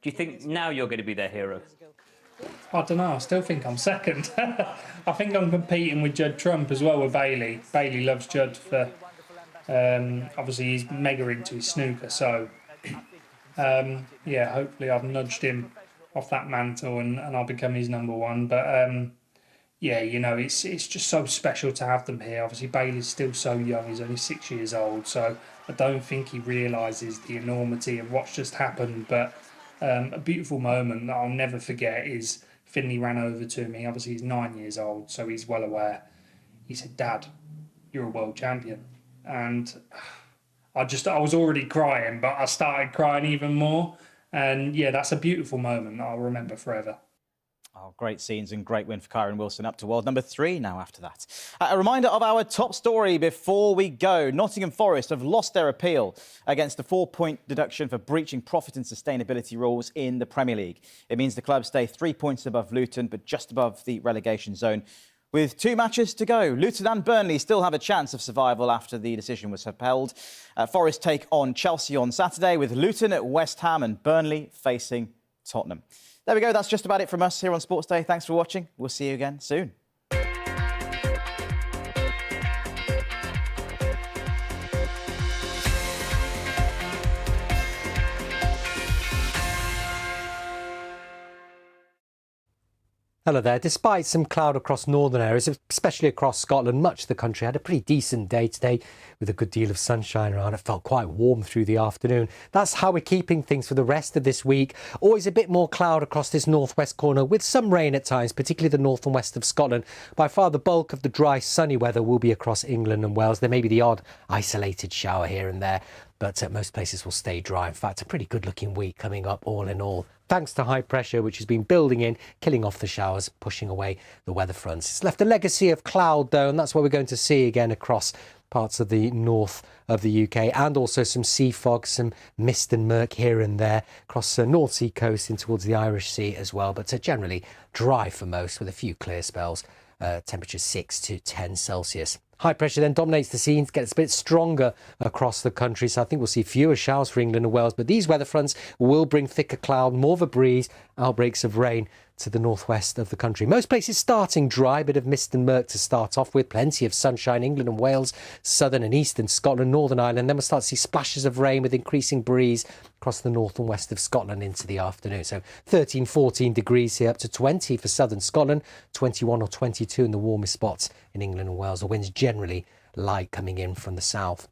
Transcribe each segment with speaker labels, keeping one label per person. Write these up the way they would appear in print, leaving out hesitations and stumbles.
Speaker 1: Do you think now you're going to be their hero?
Speaker 2: I don't know. I still think I'm second. I think I'm competing with Judd Trump as well with Bailey. Bailey loves Judd for, obviously he's mega into his snooker. So, yeah, hopefully I've nudged him off that mantle and I'll become his number one. But, yeah, you know, it's just so special to have them here. Obviously Bailey's still so young. He's only 6 years old. So I don't think he realises the enormity of what's just happened. But a beautiful moment that I'll never forget is Finley ran over to me. Obviously, he's 9 years old, so he's well aware. He said, "Dad, you're a world champion." And I was already crying, but I started crying even more. And yeah, that's a beautiful moment that I'll remember forever.
Speaker 3: Oh, great scenes and great win for Kyron Wilson, up to world number 3 now after that. A reminder of our top story before we go. Nottingham Forest have lost their appeal against a 4-point deduction for breaching profit and sustainability rules in the Premier League. It means the club stay 3 points above Luton, but just above the relegation zone. With 2 matches to go, Luton and Burnley still have a chance of survival after the decision was upheld. Forest take on Chelsea on Saturday, with Luton at West Ham and Burnley facing Tottenham. There we go. That's just about it from us here on Sports Day. Thanks for watching. We'll see you again soon.
Speaker 4: Hello there. Despite some cloud across northern areas, especially across Scotland, much of the country had a pretty decent day today with a good deal of sunshine around. It felt quite warm through the afternoon. That's how we're keeping things for the rest of this week. Always a bit more cloud across this northwest corner with some rain at times, particularly the north and west of Scotland. By far the bulk of the dry, sunny weather will be across England and Wales. There may be the odd isolated shower here and there, but most places will stay dry. In fact, a pretty good-looking week coming up all in all, thanks to high pressure, which has been building in, killing off the showers, pushing away the weather fronts. It's left a legacy of cloud, though, and that's what we're going to see again across parts of the north of the UK, and also some sea fog, some mist and murk here and there across the North Sea coast and towards the Irish Sea as well, but generally dry for most with a few clear spells, temperatures 6 to 10 Celsius. High pressure then dominates the scenes, gets a bit stronger across the country, so I think we'll see fewer showers for England and Wales, but these weather fronts will bring thicker cloud, more of a breeze, outbreaks of rain to the northwest of the country. Most places starting dry, bit of mist and murk to start off with, plenty of sunshine, England and Wales, southern and eastern Scotland, Northern Ireland, then we'll start to see splashes of rain with increasing breeze across the north and west of Scotland into the afternoon. So 13, 14 degrees here, up to 20 for southern Scotland, 21 or 22 in the warmest spots in England and Wales. The winds generally light coming in from the south.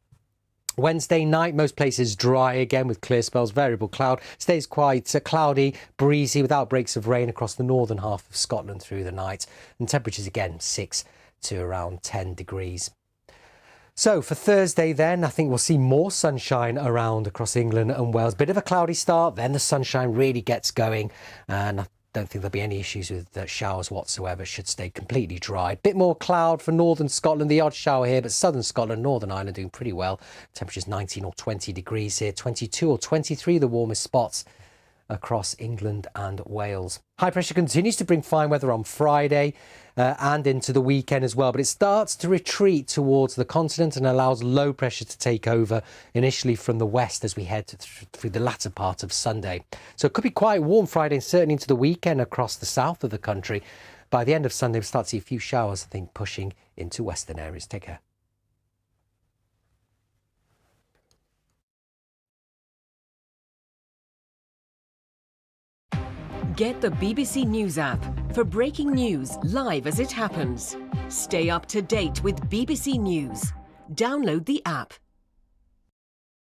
Speaker 4: Wednesday night, most places dry again with clear spells, variable cloud. Stays quite cloudy, breezy with outbreaks of rain across the northern half of Scotland through the night. And temperatures again 6 to around 10 degrees. So for Thursday then, I think we'll see more sunshine around across England and Wales. Bit of a cloudy start, then the sunshine really gets going, and I don't think there'll be any issues with showers whatsoever. Should stay completely dry. Bit more cloud for northern Scotland, the odd shower here, but southern Scotland, Northern Ireland doing pretty well. Temperatures 19 or 20 degrees here, 22 or 23 the warmest spots across England and Wales. High pressure continues to bring fine weather on Friday and into the weekend as well, but it starts to retreat towards the continent and allows low pressure to take over initially from the west as we head through the latter part of Sunday. So it could be quite warm Friday and certainly into the weekend across the south of the country. By the end of Sunday, we'll start to see a few showers, I think, pushing into western areas. Take care.
Speaker 5: Get the BBC News app for breaking news live as it happens. Stay up to date with BBC News. Download the app.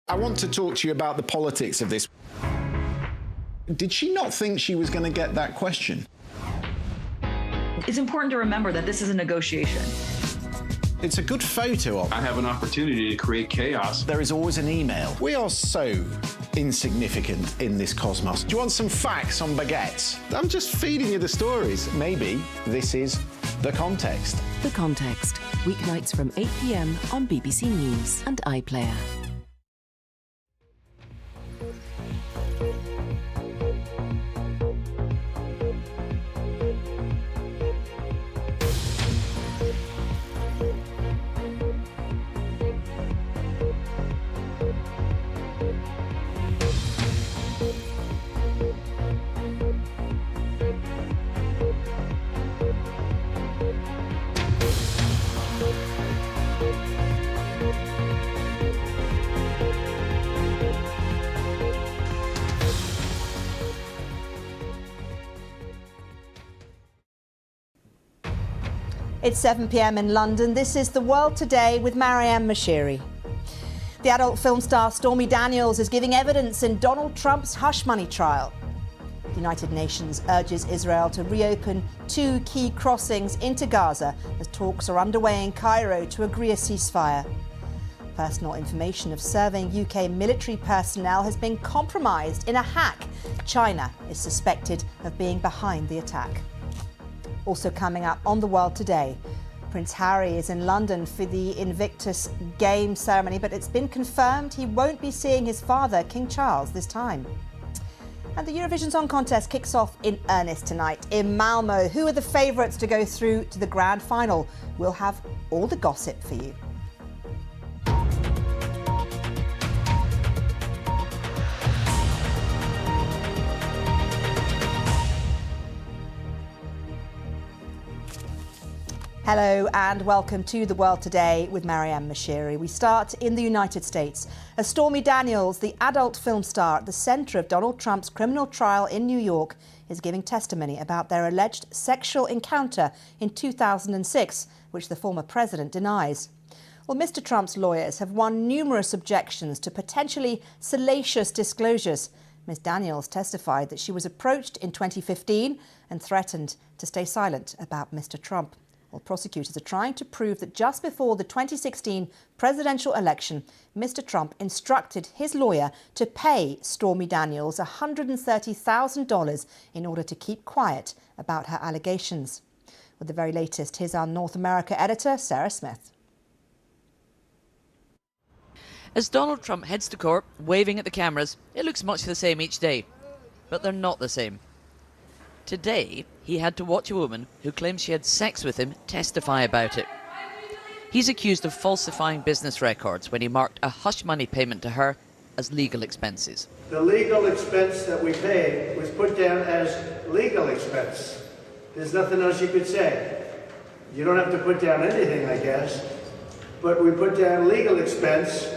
Speaker 6: I want to talk to you about the politics of this. Did she not think she was going to get that question?
Speaker 7: It's important to remember that this is a negotiation.
Speaker 6: It's a good photo of.
Speaker 8: I have an opportunity to create chaos.
Speaker 6: There is always an email. We are so insignificant in this cosmos. Do you want some facts on baguettes? I'm just feeding you the stories. Maybe this is The Context.
Speaker 5: The Context. Weeknights from 8 p.m. on BBC News and iPlayer.
Speaker 9: It's 7 p.m. in London. This is The World Today with Maryam Moshiri. The adult film star Stormy Daniels is giving evidence in Donald Trump's hush money trial. The United Nations urges Israel to reopen 2 key crossings into Gaza as talks are underway in Cairo to agree a ceasefire. Personal information of serving UK military personnel has been compromised in a hack. China is suspected of being behind the attack. Also coming up on The World Today, Prince Harry is in London for the Invictus Games ceremony, but it's been confirmed he won't be seeing his father, King Charles, this time. And the Eurovision Song Contest kicks off in earnest tonight in Malmo. Who are the favourites to go through to the grand final? We'll have all the gossip for you. Hello and welcome to The World Today with Maryam Moshiri. We start in the United States as Stormy Daniels, the adult film star at the centre of Donald Trump's criminal trial in New York, is giving testimony about their alleged sexual encounter in 2006, which the former president denies. Well, Mr. Trump's lawyers have won numerous objections to potentially salacious disclosures. Ms. Daniels testified that she was approached in 2015 and threatened to stay silent about Mr. Trump. Well, prosecutors are trying to prove that just before the 2016 presidential election, Mr. Trump instructed his lawyer to pay Stormy Daniels $130,000 in order to keep quiet about her allegations. With the very latest, here's our North America editor, Sarah Smith.
Speaker 10: As Donald Trump heads to court, waving at the cameras, it looks much the same each day. But they're not the same. Today, he had to watch a woman who claims she had sex with him testify about it. He's accused of falsifying business records when he marked a hush money payment to her as legal expenses.
Speaker 11: The legal expense that we paid was put down as legal expense. There's nothing else you could say. You don't have to put down anything, I guess. But we put down legal expense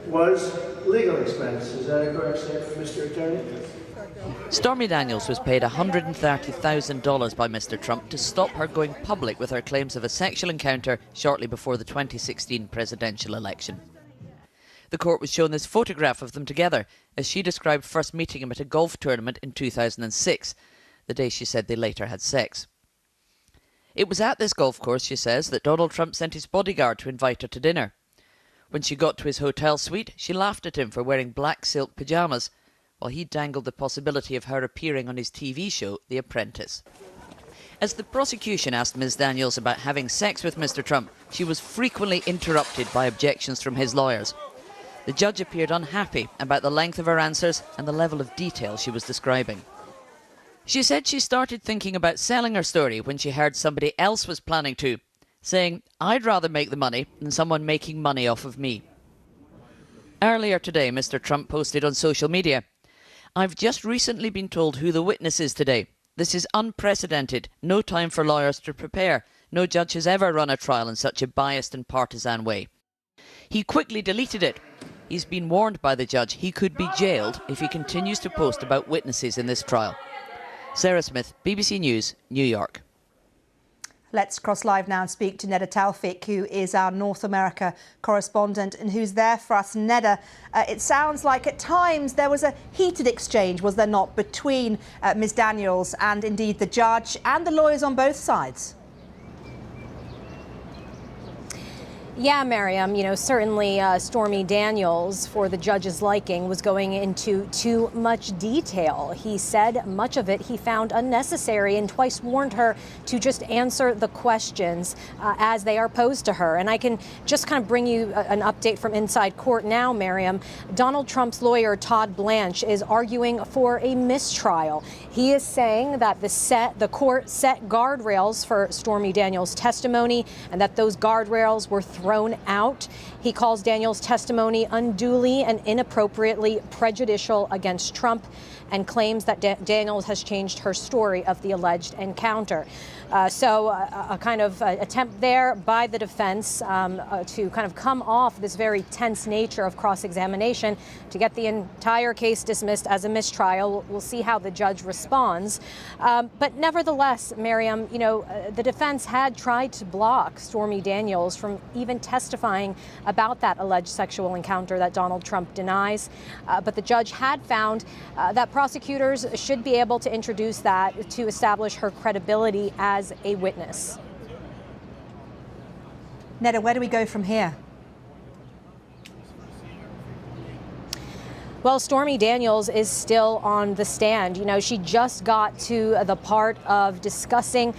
Speaker 11: was legal expense. Is that a correct statement, Mr. Attorney?
Speaker 10: Stormy Daniels was paid $130,000 by Mr. Trump to stop her going public with her claims of a sexual encounter shortly before the 2016 presidential election. The court was shown this photograph of them together as she described first meeting him at a golf tournament in 2006, the day she said they later had sex. It was at this golf course, she says, that Donald Trump sent his bodyguard to invite her to dinner. When she got to his hotel suite, she laughed at him for wearing black silk pyjamas, while he dangled the possibility of her appearing on his TV show, The Apprentice. As the prosecution asked Ms. Daniels about having sex with Mr. Trump, she was frequently interrupted by objections from his lawyers. The judge appeared unhappy about the length of her answers and the level of detail she was describing. She said she started thinking about selling her story when she heard somebody else was planning to, saying, "I'd rather make the money than someone making money off of me." Earlier today, Mr. Trump posted on social media, "I've just recently been told who the witness is today. This is unprecedented. No time for lawyers to prepare. No judge has ever run a trial in such a biased and partisan way." He quickly deleted it. He's been warned by the judge he could be jailed if he continues to post about witnesses in this trial. Sarah Smith, BBC News, New York.
Speaker 9: Let's cross live now and speak to Neda Taufik, who is our North America correspondent and who's there for us. Neda, it sounds like at times there was a heated exchange, was there not, between Ms. Daniels and indeed the judge and the lawyers on both sides?
Speaker 12: Yeah, Maryam, certainly Stormy Daniels, for the judge's liking, was going into too much detail. He said much of it he found unnecessary and twice warned her to just answer the questions as they are posed to her. And I can just kind of bring you an update from inside court now, Maryam. Donald Trump's lawyer, Todd Blanche, is arguing for a mistrial. He is saying that the court set guardrails for Stormy Daniels' testimony and that those guardrails were thrown thrown out. He calls Daniels' testimony unduly and inappropriately prejudicial against Trump and claims that Daniels has changed her story of the alleged encounter. So a kind of attempt there by the defense to kind of come off this very tense nature of cross-examination to get the entire case dismissed as a mistrial. We'll see how the judge responds. But nevertheless, Maryam, you know, the defense had tried to block Stormy Daniels from even testifying about that alleged sexual encounter that Donald Trump denies. But the judge had found that prosecutors should be able to introduce that to establish her credibility as a witness.
Speaker 9: Neda, where do we go from here?
Speaker 12: Well, Stormy Daniels is still on the stand. You know, she just got to the part of discussing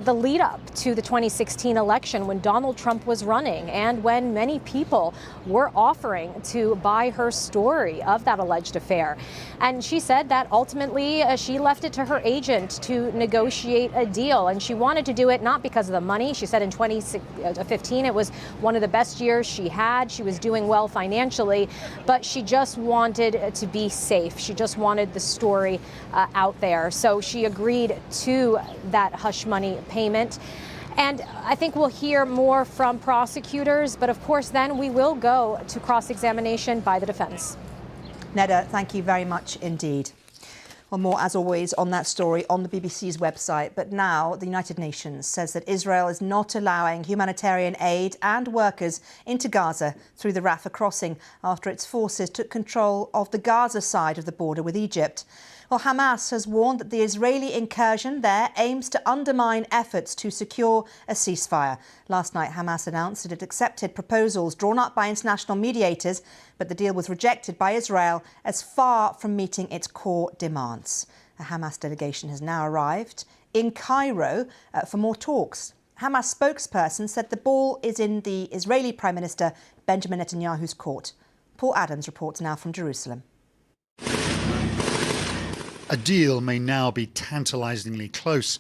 Speaker 12: the lead up to the 2016 election when Donald Trump was running and when many people were offering to buy her story of that alleged affair. And she said that ultimately she left it to her agent to negotiate a deal. And she wanted to do it not because of the money. She said in 2015 it was one of the best years she had. She was doing well financially, but she just wanted to be safe. She just wanted the story out there. So she agreed to that hush money payment. And I think we'll hear more from prosecutors, but of course then we will go to cross-examination by the defense.
Speaker 9: Neda, thank you very much indeed. Well, more, as always, on that story on the BBC's website. But now the United Nations says that Israel is not allowing humanitarian aid and workers into Gaza through the Rafah crossing after its forces took control of the Gaza side of the border with Egypt. Well, Hamas has warned that the Israeli incursion there aims to undermine efforts to secure a ceasefire. Last night, Hamas announced that it accepted proposals drawn up by international mediators, but the deal was rejected by Israel as far from meeting its core demands. A Hamas delegation has now arrived in Cairo for more talks. Hamas spokesperson said the ball is in the Israeli Prime Minister Benjamin Netanyahu's court. Paul Adams reports now from Jerusalem.
Speaker 13: A deal may now be tantalisingly close,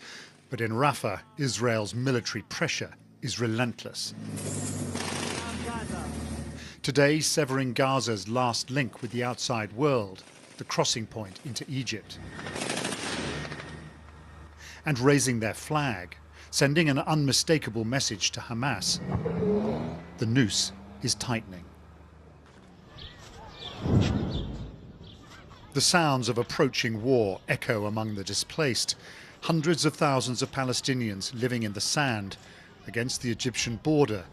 Speaker 13: but in Rafah, Israel's military pressure is relentless. Today, severing Gaza's last link with the outside world, the crossing point into Egypt. And raising their flag, sending an unmistakable message to Hamas. The noose is tightening. The sounds of approaching war echo among the displaced. Hundreds of thousands of Palestinians living in the sand against the Egyptian border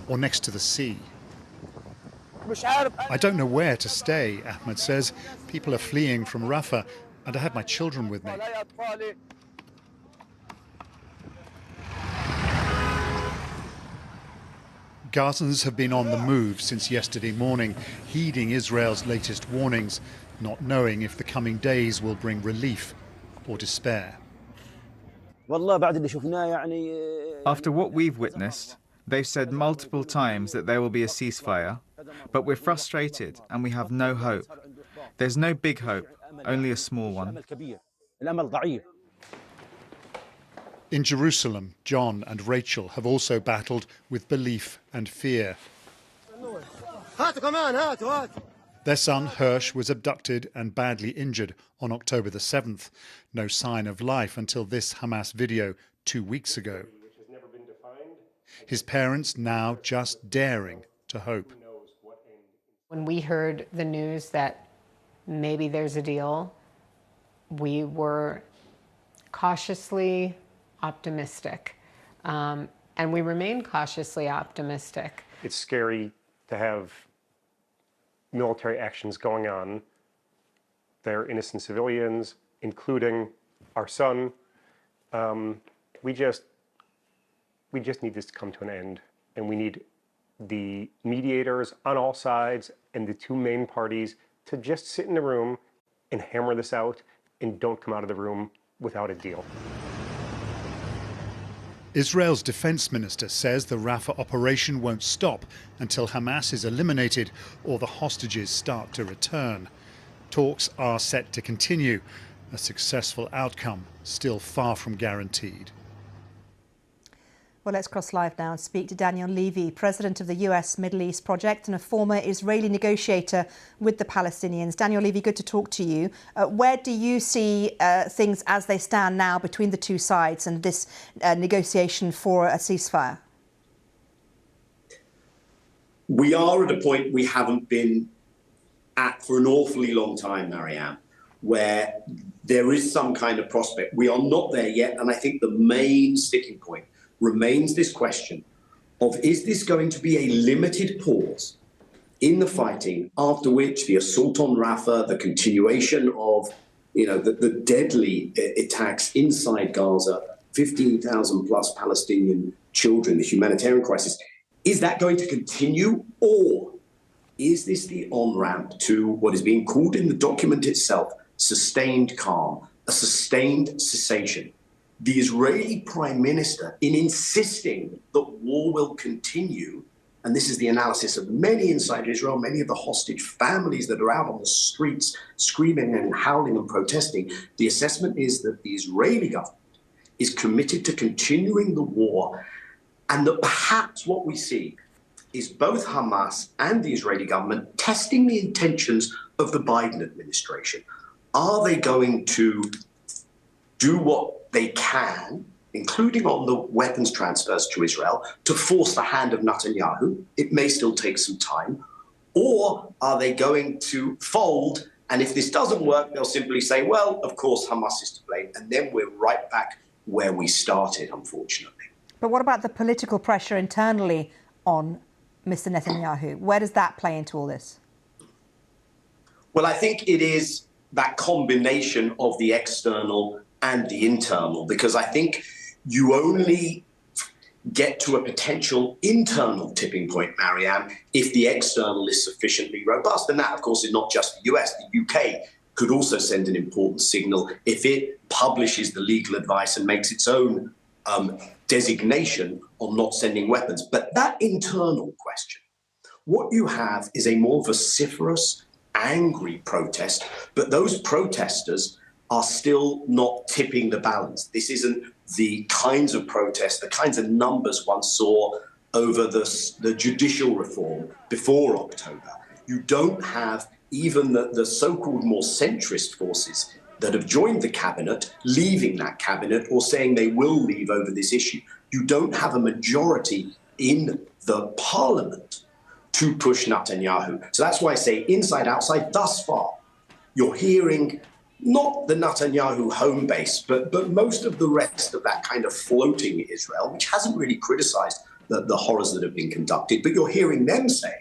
Speaker 13: or next to the sea. I don't know where to stay, Ahmed says. People are fleeing from Rafah and I have my children with me. Gazans have been on the move since yesterday morning, heeding Israel's latest warnings, not knowing if the coming days will bring relief or despair.
Speaker 14: After what we've witnessed, they've said multiple times that there will be a ceasefire, but we're frustrated and we have no hope. There's no big hope, only a small one.
Speaker 13: In Jerusalem, John and Rachel have also battled with belief and fear. Their son, Hirsch, was abducted and badly injured on October the 7th. No sign of life until this Hamas video 2 weeks ago. His parents now just daring to hope.
Speaker 15: When we heard the news that maybe there's a deal, we were cautiously optimistic, and we remain cautiously optimistic.
Speaker 16: It's scary to have military actions going on. They're innocent civilians, including our son. We just need this to come to an end, and we need the mediators on all sides and the two main parties to just sit in the room and hammer this out and don't come out of the room without a deal.
Speaker 13: Israel's defense minister says the Rafah operation won't stop until Hamas is eliminated or the hostages start to return. Talks are set to continue, a successful outcome still far from guaranteed.
Speaker 9: Well, let's cross live now and speak to Daniel Levy, president of the US Middle East Project and a former Israeli negotiator with the Palestinians. Daniel Levy, good to talk to you. Where do you see things as they stand now between the two sides and this negotiation for a ceasefire?
Speaker 17: We are at a point we haven't been at for an awfully long time, Maryam, where there is some kind of prospect. We are not there yet, and I think the main sticking point remains this question of, is this going to be a limited pause in the fighting, after which the assault on Rafah, the continuation of, the deadly attacks inside Gaza, 15,000 plus Palestinian children, the humanitarian crisis, is that going to continue, or is this the on-ramp to what is being called in the document itself sustained calm, a sustained cessation? The Israeli prime minister, in insisting that war will continue, and this is the analysis of many inside Israel, many of the hostage families that are out on the streets screaming and howling and protesting, the assessment is that the Israeli government is committed to continuing the war, and that perhaps what we see is both Hamas and the Israeli government testing the intentions of the Biden administration. Are they going to do what they can, including on the weapons transfers to Israel, to force the hand of Netanyahu? It may still take some time. Or are they going to fold? And if this doesn't work, they'll simply say, well, of course, Hamas is to blame. And then we're right back where we started, unfortunately.
Speaker 9: But what about the political pressure internally on Mr. Netanyahu? Where does that play into all this?
Speaker 17: Well, I think it is that combination of the external and the internal, because I think you only get to a potential internal tipping point, Maryam, if the external is sufficiently robust. And that, of course, is not just the US. The UK could also send an important signal if it publishes the legal advice and makes its own designation on not sending weapons. But that internal question, what you have is a more vociferous, angry protest, but those protesters are still not tipping the balance. This isn't the kinds of protests, the kinds of numbers one saw over the judicial reform before October. You don't have even the so-called more centrist forces that have joined the cabinet leaving that cabinet or saying they will leave over this issue. You don't have a majority in the parliament to push Netanyahu. So that's why I say inside, outside, thus far, you're hearing not the Netanyahu home base, but most of the rest of that kind of floating Israel, which hasn't really criticized the horrors that have been conducted, but you're hearing them saying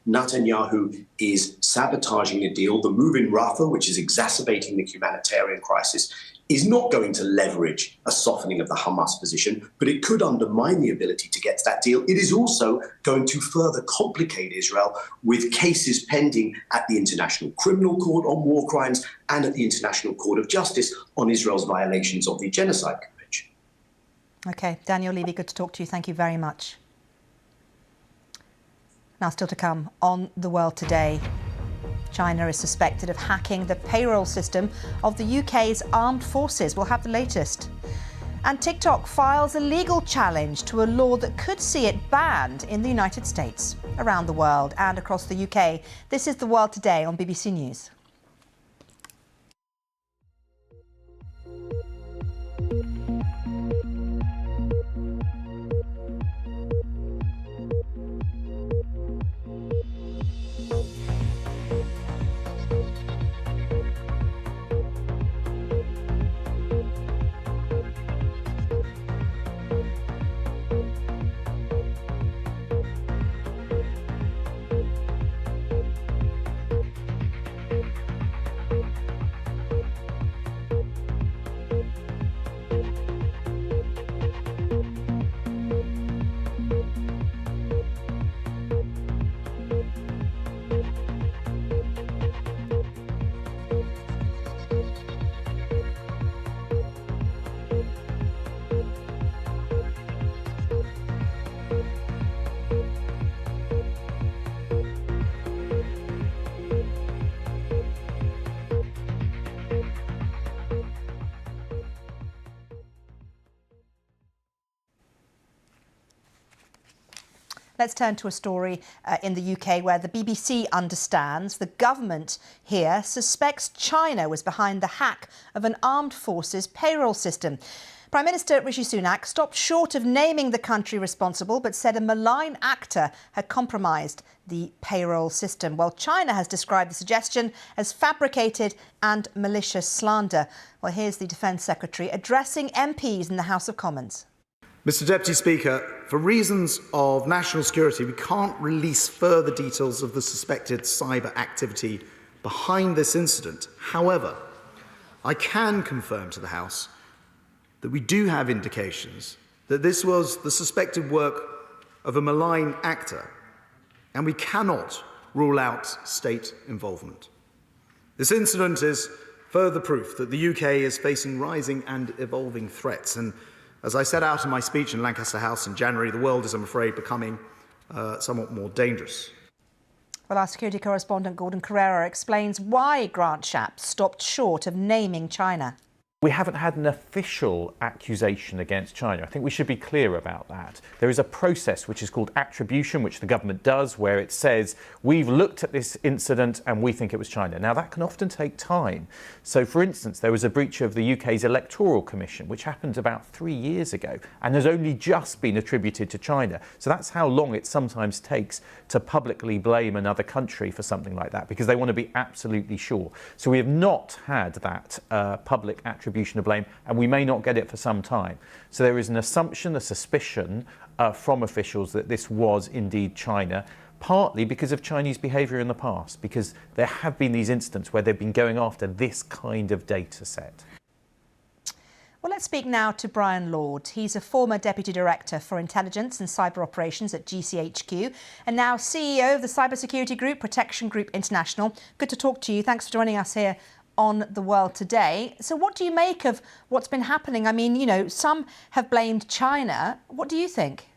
Speaker 17: Netanyahu is sabotaging a deal. The move in Rafah, which is exacerbating the humanitarian crisis, is not going to leverage a softening of the Hamas position, but it could undermine the ability to get to that deal. It is also going to further complicate Israel with cases pending at the International Criminal Court on war crimes and at the International Court of Justice on Israel's violations of the Genocide Convention.
Speaker 9: OK, Daniel Levy, good to talk to you. Thank you very much. Now, still to come on The World Today. China is suspected of hacking the payroll system of the UK's armed forces. We'll have the latest. And TikTok files a legal challenge to a law that could see it banned in the United States, around the world and across the UK. This is The World Today on BBC News. Let's turn to a story in the UK where the BBC understands the government here suspects China was behind the hack of an armed forces payroll system. Prime Minister Rishi Sunak stopped short of naming the country responsible, but said a malign actor had compromised the payroll system. Well, China has described the suggestion as fabricated and malicious slander. Well, here's the Defence Secretary addressing MPs in the House of Commons.
Speaker 18: Mr Deputy Speaker, for reasons of national security, we can't release further details of the suspected cyber activity behind this incident. However, I can confirm to the House that we do have indications that this was the suspected work of a malign actor, and we cannot rule out state involvement. This incident is further proof that the UK is facing rising and evolving threats, and as I set out in my speech in Lancaster House in January, the world is, I'm afraid, becoming somewhat more dangerous.
Speaker 9: Well, our security correspondent Gordon Carrera explains why Grant Shapps stopped short of naming China.
Speaker 19: We haven't had an official accusation against China. I think we should be clear about that. There is a process which is called attribution, which the government does, where it says, we've looked at this incident and we think it was China. Now, that can often take time. So, for instance, there was a breach of the UK's Electoral Commission, which happened about 3 years ago and has only just been attributed to China. So that's how long it sometimes takes to publicly blame another country for something like that, because they want to be absolutely sure. So we have not had that public attribution of blame, and we may not get it for some time. So there is an assumption, a suspicion from officials that this was indeed China, partly because of Chinese behaviour in the past, because there have been these incidents where they've been going after this kind of data set.
Speaker 9: Well, let's speak now to Brian Lord. He's a former Deputy Director for Intelligence and Cyber Operations at GCHQ and now CEO of the cybersecurity group Protection Group International. Good to talk to you. Thanks for joining us here on The World Today. So what do you make of what's been happening? I mean, you know, some have blamed China. What do you think?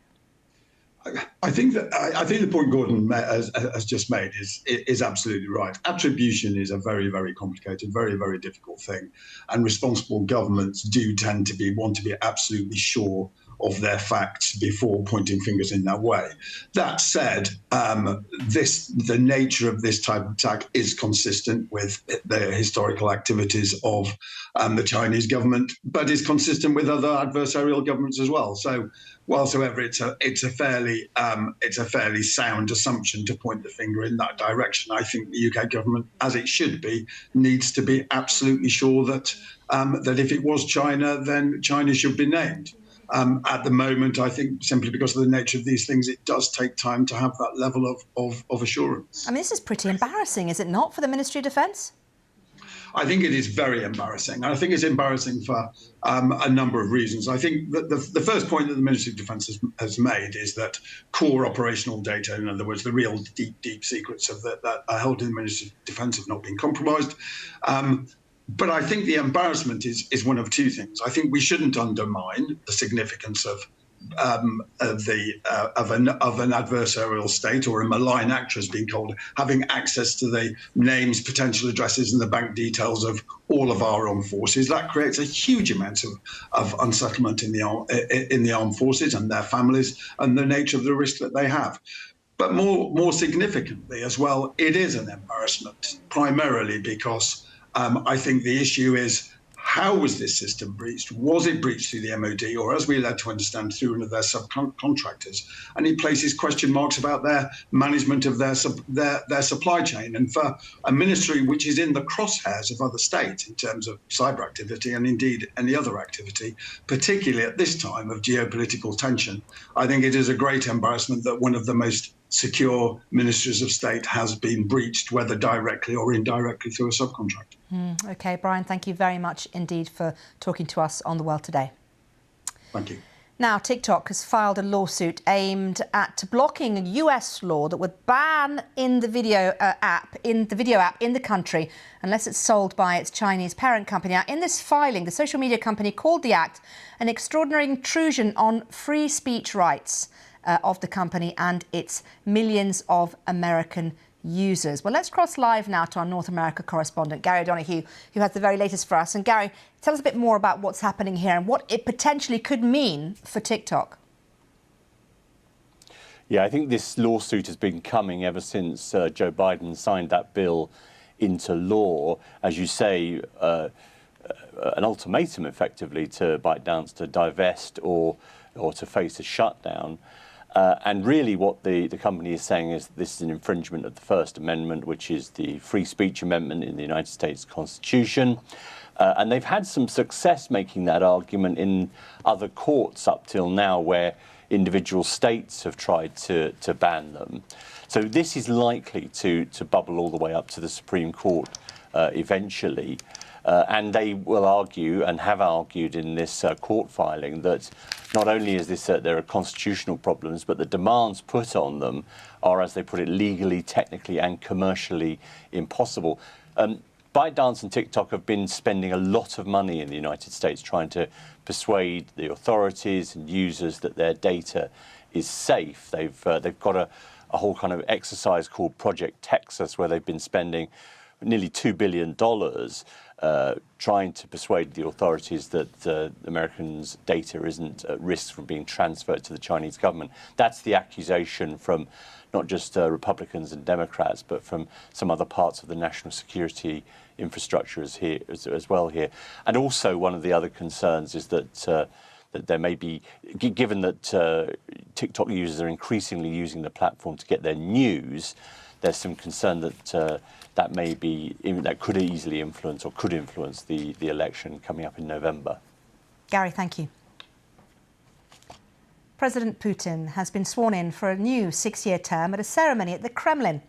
Speaker 20: I think the point Gordon has just made is absolutely right. Attribution is a very, very complicated, very, very difficult thing, and responsible governments do tend to want to be absolutely sure of their facts before pointing fingers in that way. That said, the nature of this type of attack is consistent with the historical activities of the Chinese government, but is consistent with other adversarial governments as well. So, whatsoever, it's a fairly sound assumption to point the finger in that direction. I think the UK government, as it should be, needs to be absolutely sure that that if it was China, then China should be named. At the moment, I think simply because of the nature of these things, it does take time to have that level of assurance.
Speaker 9: I mean, this is pretty embarrassing, is it not, for the Ministry of Defence?
Speaker 20: I think it is very embarrassing. And I think it's embarrassing for a number of reasons. I think that the first point that the Ministry of Defence has made is that core operational data, in other words, the real deep secrets of that are held in the Ministry of Defence, have not been compromised. But I think the embarrassment is one of two things. I think we shouldn't undermine the significance of an adversarial state or a malign actor, as being called, having access to the names, potential addresses, and the bank details of all of our armed forces. That creates a huge amount of unsettlement in the armed forces and their families, and the nature of the risk that they have. But more significantly as well, it is an embarrassment, primarily because I think the issue is, how was this system breached? Was it breached through the MOD, or, as we're led to understand, through one of their subcontractors? And it places question marks about their management of their supply chain. And for a ministry which is in the crosshairs of other states in terms of cyber activity and indeed any other activity, particularly at this time of geopolitical tension, I think it is a great embarrassment that one of the most secure ministries of state has been breached, whether directly or indirectly through a subcontract.
Speaker 9: OK, Brian, thank you very much indeed for talking to us on The World Today.
Speaker 20: Thank you.
Speaker 9: Now, TikTok has filed a lawsuit aimed at blocking a US law that would ban the video app in the country unless it's sold by its Chinese parent company. Now, in this filing, the social media company called the act an extraordinary intrusion on free speech rights of the company and its millions of American users. Well, let's cross live now to our North America correspondent, Gary O'Donoghue, who has the very latest for us. And Gary, tell us a bit more about what's happening here and what it potentially could mean for TikTok.
Speaker 21: Yeah, I think this lawsuit has been coming ever since Joe Biden signed that bill into law. As you say, an ultimatum effectively to ByteDance to divest or to face a shutdown. And really what the company is saying is this is an infringement of the First Amendment, which is the free speech amendment in the United States Constitution. And they've had some success making that argument in other courts up till now, where individual states have tried to ban them. So this is likely to bubble all the way up to the Supreme Court eventually. And they will argue, and have argued in this court filing, that not only is this there are constitutional problems, but the demands put on them are, as they put it, legally, technically, and commercially impossible. ByteDance and TikTok have been spending a lot of money in the United States trying to persuade the authorities and users that their data is safe. They've got a whole kind of exercise called Project Texas, where they've been spending nearly $2 billion trying to persuade the authorities that Americans' data isn't at risk from being transferred to the Chinese government. That's the accusation from not just Republicans and Democrats, but from some other parts of the national security infrastructure as well here. And also one of the other concerns is that that there may be, given that TikTok users are increasingly using the platform to get their news, there's some concern that that could easily influence or could influence the election coming up in November.
Speaker 9: Gary, thank you. President Putin has been sworn in for a new 6-year term at a ceremony at the Kremlin.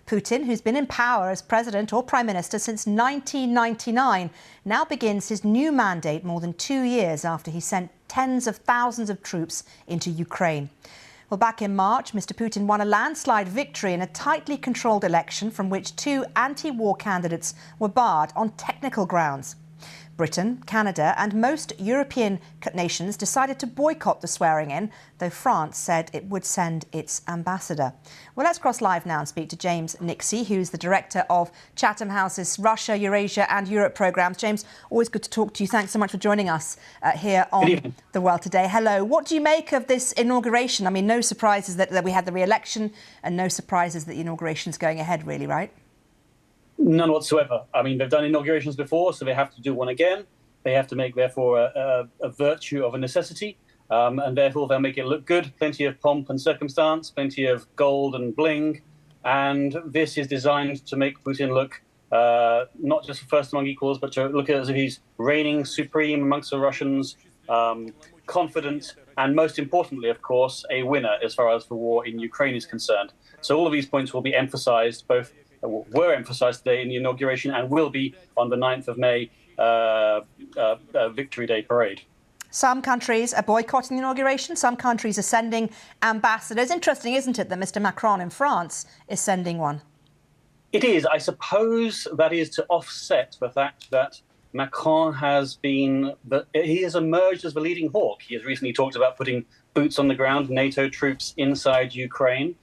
Speaker 9: Putin, who's been in power as president or prime minister since 1999, now begins his new mandate more than 2 years after he sent tens of thousands of troops into Ukraine. Well, back in March, Mr. Putin won a landslide victory in a tightly controlled election from which 2 anti-war candidates were barred on technical grounds. Britain, Canada and most European nations decided to boycott the swearing-in, though France said it would send its ambassador. Well, let's cross live now and speak to James Nixie, who's the director of Chatham House's Russia, Eurasia and Europe programmes. James, always good to talk to you. Thanks so much for joining us here on The World Today. Hello. What do you make of this inauguration? I mean, no surprises that we had the re-election and no surprises that the inauguration's going ahead, really, right?
Speaker 22: None whatsoever. I mean, they've done inaugurations before, so they have to do one again. They have to make, therefore, a virtue of a necessity, and therefore they'll make it look good. Plenty of pomp and circumstance, plenty of gold and bling, and this is designed to make Putin look not just first among equals, but to look as if he's reigning supreme amongst the Russians, confident, and most importantly, of course, a winner as far as the war in Ukraine is concerned. So all of these points will be emphasized, were emphasized today in the inauguration and will be on the 9th of May Victory Day parade.
Speaker 9: Some countries are boycotting the inauguration. Some countries are sending ambassadors. Interesting, isn't it, that Mr. Macron in France is sending one?
Speaker 22: It is. I suppose that is to offset the fact that Macron he has emerged as the leading hawk. He has recently talked about putting boots on the ground, NATO troops inside Ukraine.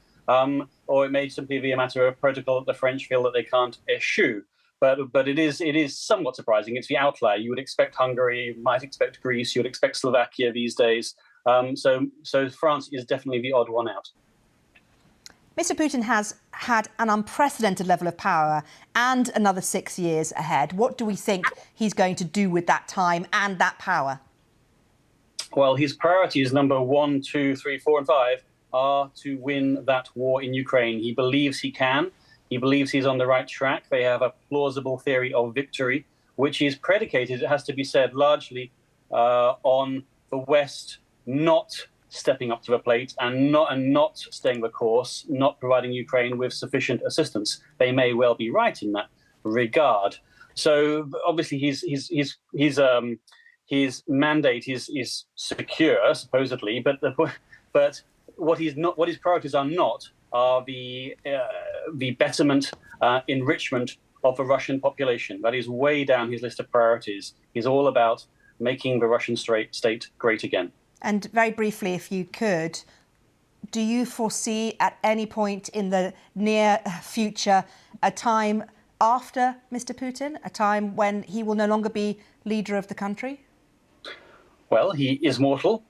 Speaker 22: Or it may simply be a matter of protocol that the French feel that they can't eschew. But it is somewhat surprising. It's the outlier. You would expect Hungary, you might expect Greece, you would expect Slovakia these days. So France is definitely the odd one out.
Speaker 9: Mr. Putin has had an unprecedented level of power and another 6 years ahead. What do we think he's going to do with that time and that power?
Speaker 22: Well, his priorities, number 1, 2, 3, 4 and 5, are to win that war in Ukraine. He believes he can. He believes he's on the right track. They have a plausible theory of victory, which is predicated, it has to be said, largely on the West not stepping up to the plate and not staying the course, not providing Ukraine with sufficient assistance. They may well be right in that regard. So obviously his mandate is secure, supposedly, but what his priorities are not are the betterment, enrichment of the Russian population. That is way down his list of priorities. He's all about making the Russian state great again.
Speaker 9: And very briefly, if you could, do you foresee at any point in the near future a time after Mr. Putin, a time when he will no longer be leader of the country?
Speaker 22: Well, he is mortal.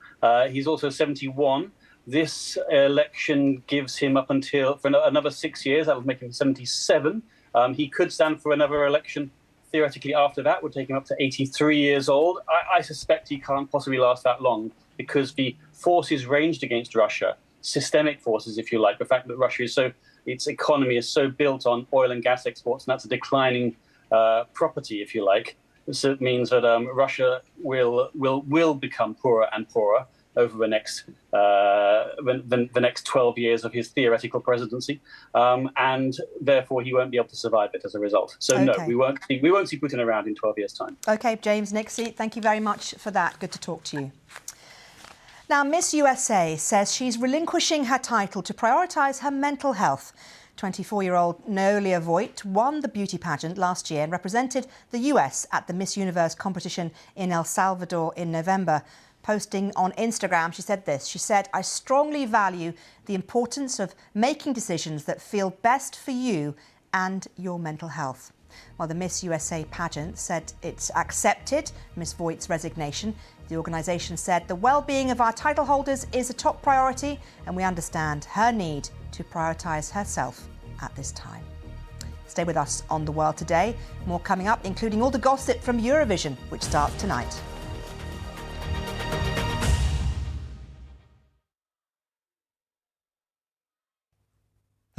Speaker 22: He's also 71. This election gives him up until for another 6 years. That would make him 77. He could stand for another election. Theoretically, after that, would take him up to 83 years old. I suspect he can't possibly last that long because the forces ranged against Russia, systemic forces, if you like, the fact that Russia is its economy is so built on oil and gas exports, and that's a declining property, if you like. So it means that Russia will become poorer and poorer over the next 12 years of his theoretical presidency, and therefore he won't be able to survive it as a result. So no, we won't see Putin around in 12 years' time.
Speaker 9: OK, James Nixie, thank you very much for that. Good to talk to you. Now, Miss USA says she's relinquishing her title to prioritise her mental health. 24-year-old Noelia Voigt won the beauty pageant last year and represented the US at the Miss Universe competition in El Salvador in November. Posting on Instagram, she said this. She said, "I strongly value the importance of making decisions that feel best for you and your mental health." Well, the Miss USA pageant said it's accepted Miss Voigt's resignation. The organisation said the well-being of our title holders is a top priority and we understand her need to prioritise herself at this time. Stay with us on The World Today. More coming up, including all the gossip from Eurovision, which starts tonight.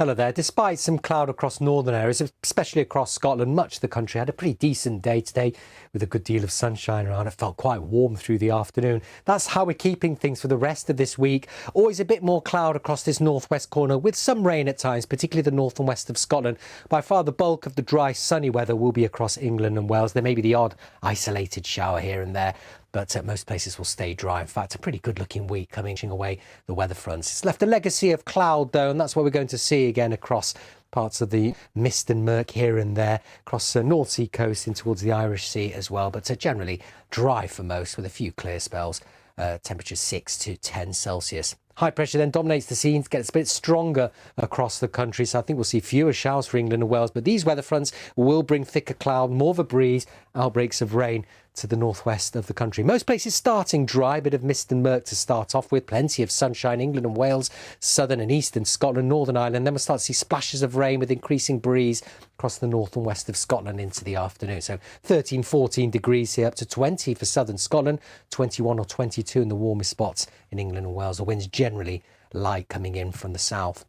Speaker 4: Hello there. Despite some cloud across northern areas, especially across Scotland, much of the country had a pretty decent day today with a good deal of sunshine around. It felt quite warm through the afternoon. That's how we're keeping things for the rest of this week. Always a bit more cloud across this northwest corner with some rain at times, particularly the north and west of Scotland. By far the bulk of the dry, sunny weather will be across England and Wales. There may be the odd isolated shower here and there, but most places will stay dry. In fact, a pretty good-looking week coming away the weather fronts. It's left a legacy of cloud, though, and that's what we're going to see again across parts of the mist and murk here and there, across the North Sea coast in towards the Irish Sea as well, but generally dry for most with a few clear spells, temperatures 6 to 10 Celsius. High pressure then dominates the scenes, gets a bit stronger across the country, so I think we'll see fewer showers for England and Wales, but these weather fronts will bring thicker cloud, more of a breeze, outbreaks of rain to the northwest of the country. Most places starting dry, bit of mist and murk to start off with, plenty of sunshine, England and Wales, southern and eastern Scotland, Northern Ireland. Then we'll start to see splashes of rain with increasing breeze across the north and west of Scotland into the afternoon. So 13, 14 degrees here, up to 20 for southern Scotland, 21 or 22 in the warmest spots in England and Wales. The winds generally light coming in from the south.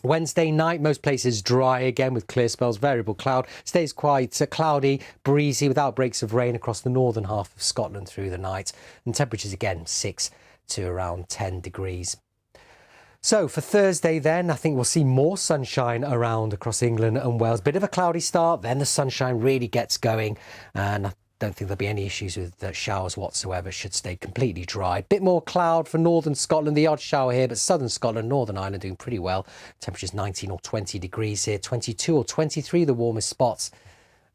Speaker 4: Wednesday night, most places dry again with clear spells, variable cloud. Stays quite cloudy, breezy with outbreaks of rain across the northern half of Scotland through the night. And temperatures again 6 to around 10 degrees. So for Thursday then, I think we'll see more sunshine around across England and Wales. Bit of a cloudy start, then the sunshine really gets going, and I don't think there'll be any issues with showers whatsoever. Should stay completely dry. Bit more cloud for northern Scotland, the odd shower here, but southern Scotland, Northern Ireland doing pretty well. Temperatures 19 or 20 degrees here, 22 or 23 the warmest spots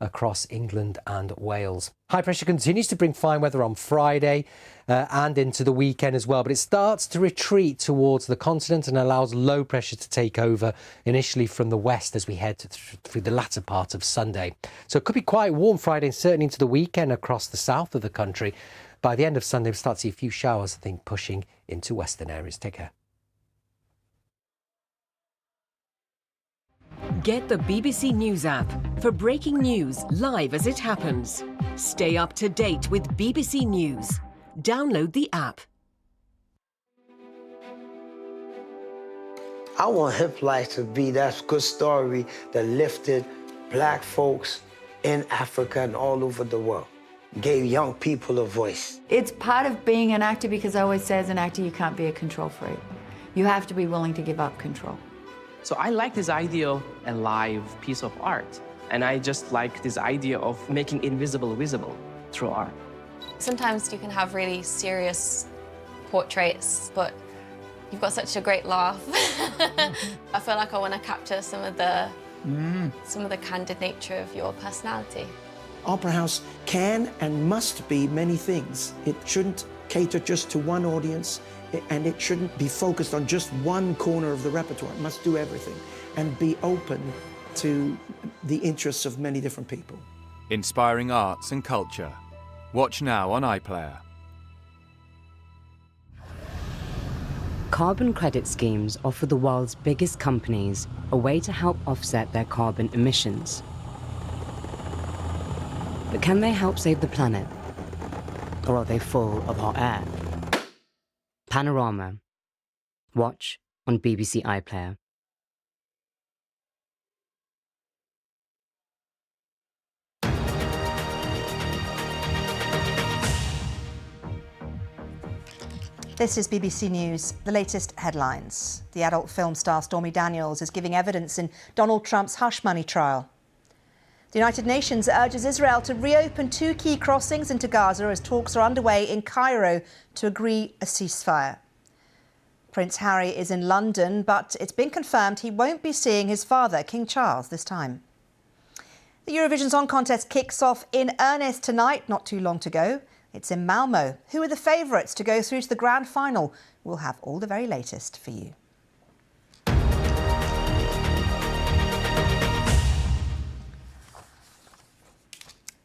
Speaker 4: across England and Wales. High pressure continues to bring fine weather on Friday and into the weekend as well, but it starts to retreat towards the continent and allows low pressure to take over initially from the west as we head through the latter part of Sunday. So it could be quite warm Friday and certainly into the weekend across the south of the country. By the end of Sunday, we'll start to see a few showers, I think, pushing into western areas. Take care.
Speaker 5: Get the BBC News app for breaking news live as it happens. Stay up to date with BBC News. Download the app.
Speaker 1: I want Hip Life to be that good story that lifted black folks in Africa and all over the world, gave young people a voice.
Speaker 2: It's part of being an actor because I always say as an actor you can't be a control freak. You have to be willing to give up control.
Speaker 23: So I like this idea of a live piece of art. And I just like this idea of making invisible visible through art.
Speaker 24: Sometimes you can have really serious portraits, but you've got such a great laugh. I feel like I want to capture some of the candid nature of your personality.
Speaker 25: Opera House can and must be many things. It shouldn't cater just to one audience, and it shouldn't be focused on just one corner of the repertoire. It must do everything and be open to the interests of many different people.
Speaker 26: Inspiring arts and culture. Watch now on iPlayer.
Speaker 3: Carbon credit schemes offer the world's biggest companies a way to help offset their carbon emissions. But can they help save the planet? Or are they full of hot air? Panorama. Watch on BBC iPlayer.
Speaker 9: This is BBC News. The latest headlines. The adult film star Stormy Daniels is giving evidence in Donald Trump's hush money trial. The United Nations urges Israel to reopen 2 key crossings into Gaza as talks are underway in Cairo to agree a ceasefire. Prince Harry is in London, but it's been confirmed he won't be seeing his father, King Charles, this time. The Eurovision Song Contest kicks off in earnest tonight, not too long to go. It's in Malmö. Who are the favourites to go through to the grand final? We'll have all the very latest for you.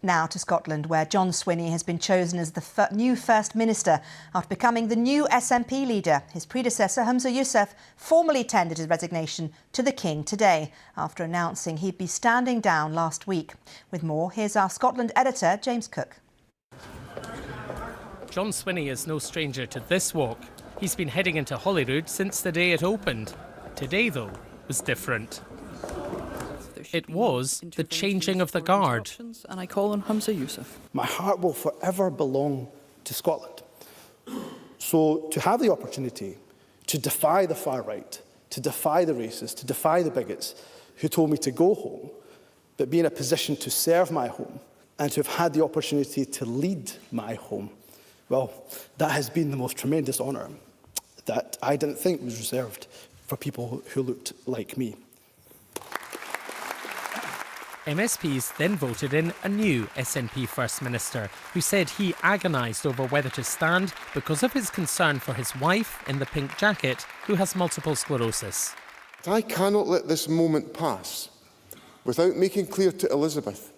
Speaker 9: Now to Scotland, where John Swinney has been chosen as the new First Minister after becoming the new SNP leader. His predecessor, Humza Yousaf, formally tendered his resignation to the King today after announcing he'd be standing down last week. With more, here's our Scotland editor, James Cook.
Speaker 6: John Swinney is no stranger to this walk. He's been heading into Holyrood since the day it opened. Today, though, was different. It was the changing of the guard.
Speaker 7: And I call on Humza Yousaf.
Speaker 8: My heart will forever belong to Scotland. So to have the opportunity to defy the far right, to defy the racists, to defy the bigots who told me to go home, but be in a position to serve my home and to have had the opportunity to lead my home, well, that has been the most tremendous honour that I didn't think was reserved for people who looked like me.
Speaker 6: MSPs then voted in a new SNP First Minister, who said he agonised over whether to stand because of his concern for his wife in the pink jacket, who has multiple sclerosis.
Speaker 10: I cannot let this moment pass without making clear to Elizabeth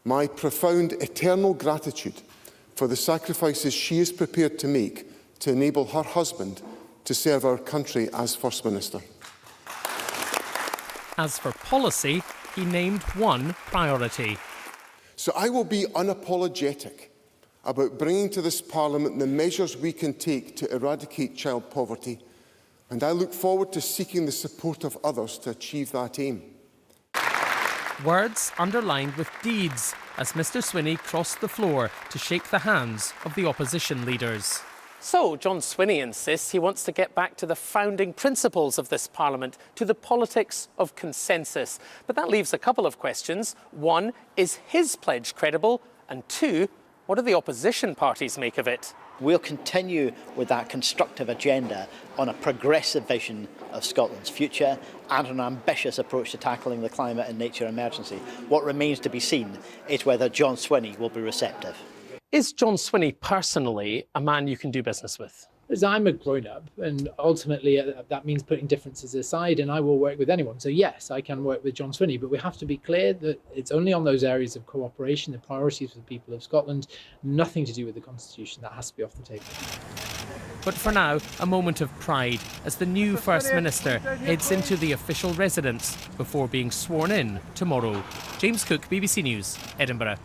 Speaker 10: my profound eternal gratitude for the sacrifices she is prepared to make to enable her husband to serve our country as First Minister.
Speaker 6: As for policy, he named one priority.
Speaker 10: So I will be unapologetic about bringing to this Parliament the measures we can take to eradicate child poverty, and I look forward to seeking the support of others to achieve that aim.
Speaker 6: Words underlined with deeds as Mr Swinney crossed the floor to shake the hands of the opposition leaders. So, John Swinney insists he wants to get back to the founding principles of this Parliament, to the politics of consensus. But that leaves a couple of questions. One, is his pledge credible? And two, what do the opposition parties make of it?
Speaker 11: We'll continue with that constructive agenda on a progressive vision of Scotland's future and an ambitious approach to tackling the climate and nature emergency. What remains to be seen is whether John Swinney will be receptive.
Speaker 6: Is John Swinney personally a man you can do business with?
Speaker 27: As I'm a grown-up, and ultimately that means putting differences aside, and I will work with anyone. So yes, I can work with John Swinney, but we have to be clear that it's only on those areas of cooperation, the priorities for the people of Scotland, nothing to do with the Constitution. That has to be off the table.
Speaker 6: But for now, a moment of pride as the new First Minister heads into the official residence before being sworn in tomorrow. James Cook, BBC News, Edinburgh.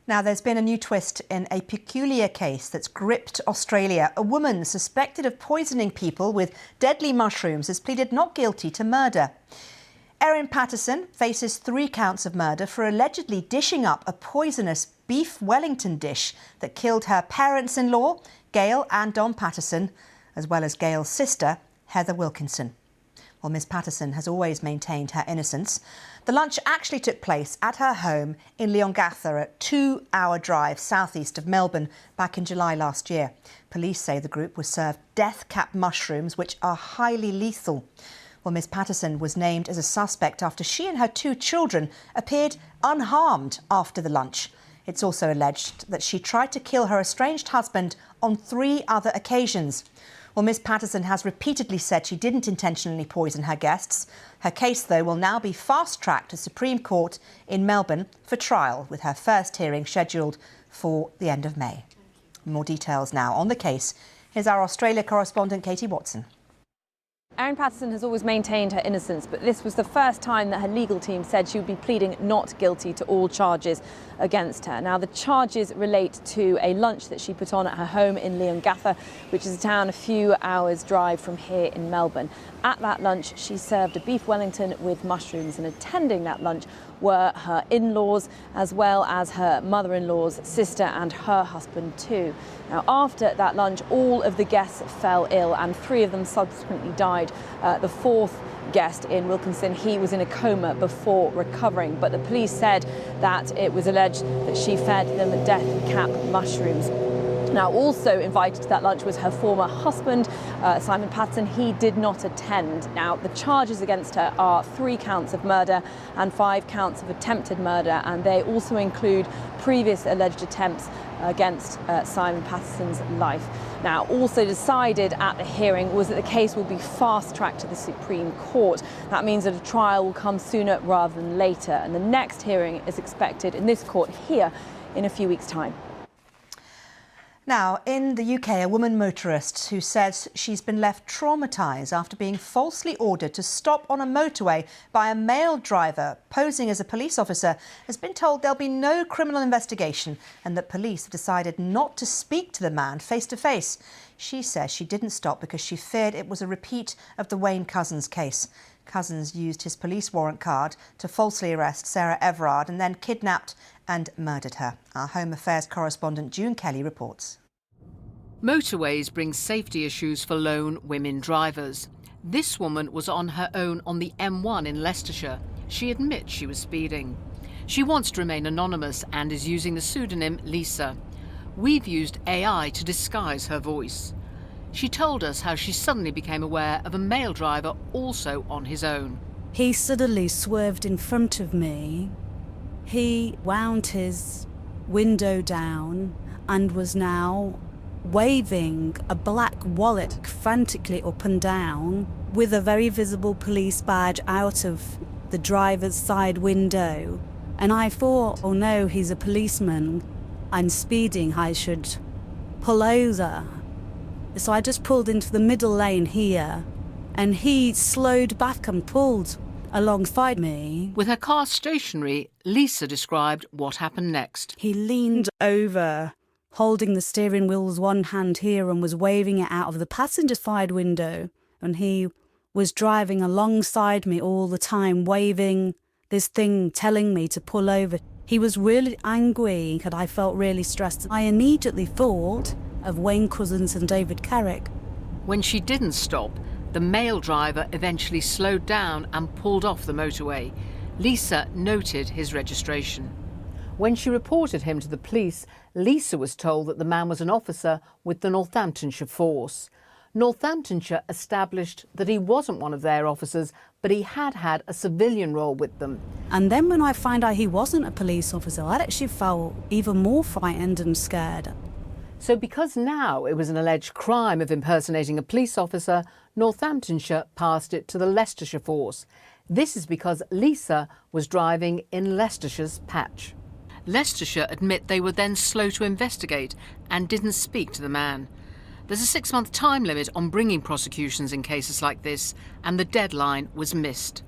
Speaker 9: Now, there's been a new twist in a peculiar case that's gripped Australia. A woman suspected of poisoning people with deadly mushrooms has pleaded not guilty to murder. Erin Patterson faces 3 counts of murder for allegedly dishing up a poisonous beef Wellington dish that killed her parents-in-law, Gail and Don Patterson, as well as Gail's sister, Heather Wilkinson. Well, Miss Patterson has always maintained her innocence. The lunch actually took place at her home in Leongatha, a 2-hour drive southeast of Melbourne, back in July last year. Police say the group was served death-cap mushrooms, which are highly lethal. Well, Miss Patterson was named as a suspect after she and her 2 children appeared unharmed after the lunch. It's also alleged that she tried to kill her estranged husband on 3 other occasions. Well, Miss Patterson has repeatedly said she didn't intentionally poison her guests. Her case, though, will now be fast-tracked to Supreme Court in Melbourne for trial, with her first hearing scheduled for the end of May. More details now on the case. Here's our Australia correspondent, Katie Watson.
Speaker 12: Erin Patterson has always maintained her innocence, but this was the first time that her legal team said she would be pleading not guilty to all charges against her. Now, the charges relate to a lunch that she put on at her home in Leongatha, which is a town a few hours' drive from here in Melbourne. At that lunch, she served a beef Wellington with mushrooms, and attending that lunch were her in-laws, as well as her mother-in-law's sister and her husband too. Now, after that lunch, all of the guests fell ill, and 3 of them subsequently died. The 4th guest in Wilkinson, he was in a coma before recovering, but the police said that it was alleged that she fed them death cap mushrooms. Now, also invited to that lunch was her former husband, Simon Patterson. He did not attend. Now, the charges against her are 3 counts of murder and 5 counts of attempted murder, and they also include previous alleged attempts against Simon Patterson's life. Now, also decided at the hearing was that the case will be fast-tracked to the Supreme Court. That means that a trial will come sooner rather than later, and the next hearing is expected in this court here in a few weeks' time.
Speaker 9: Now, in the UK, a woman motorist who says she's been left traumatised after being falsely ordered to stop on a motorway by a male driver posing as a police officer has been told there'll be no criminal investigation and that police have decided not to speak to the man face to face. She says she didn't stop because she feared it was a repeat of the Wayne Couzens case. Couzens used his police warrant card to falsely arrest Sarah Everard and then kidnapped and murdered her. Our Home Affairs correspondent June Kelly reports.
Speaker 13: Motorways bring safety issues for lone women drivers. This woman was on her own on the M1 in Leicestershire. She admits she was speeding. She wants to remain anonymous and is using the pseudonym Lisa. We've used AI to disguise her voice. She told us how she suddenly became aware of a male driver also on his own.
Speaker 14: He suddenly swerved in front of me. He wound his window down and was now waving a black wallet frantically up and down with a very visible police badge out of the driver's side window. And I thought, oh no, he's a policeman. I'm speeding, I should pull over. So I just pulled into the middle lane here, and he slowed back and pulled alongside me.
Speaker 13: With her car stationary, Lisa described what happened next.
Speaker 14: He leaned over, holding the steering wheel with one hand here and was waving it out of the passenger side window. And he was driving alongside me all the time, waving this thing, telling me to pull over. He was really angry and I felt really stressed. I immediately thought of Wayne Couzens and David Carrick.
Speaker 13: When she didn't stop, the male driver eventually slowed down and pulled off the motorway. Lisa noted his registration. When she reported him to the police, Lisa was told that the man was an officer with the Northamptonshire Force. Northamptonshire established that he wasn't one of their officers, but he had had a civilian role with them.
Speaker 14: And then when I found out he wasn't a police officer, I actually felt even more frightened and scared.
Speaker 13: So because now it was an alleged crime of impersonating a police officer, Northamptonshire passed it to the Leicestershire Force. This is because Lisa was driving in Leicestershire's patch. Leicestershire admit they were then slow to investigate and didn't speak to the man. There's a 6-month time limit on bringing prosecutions in cases like this, and the deadline was missed.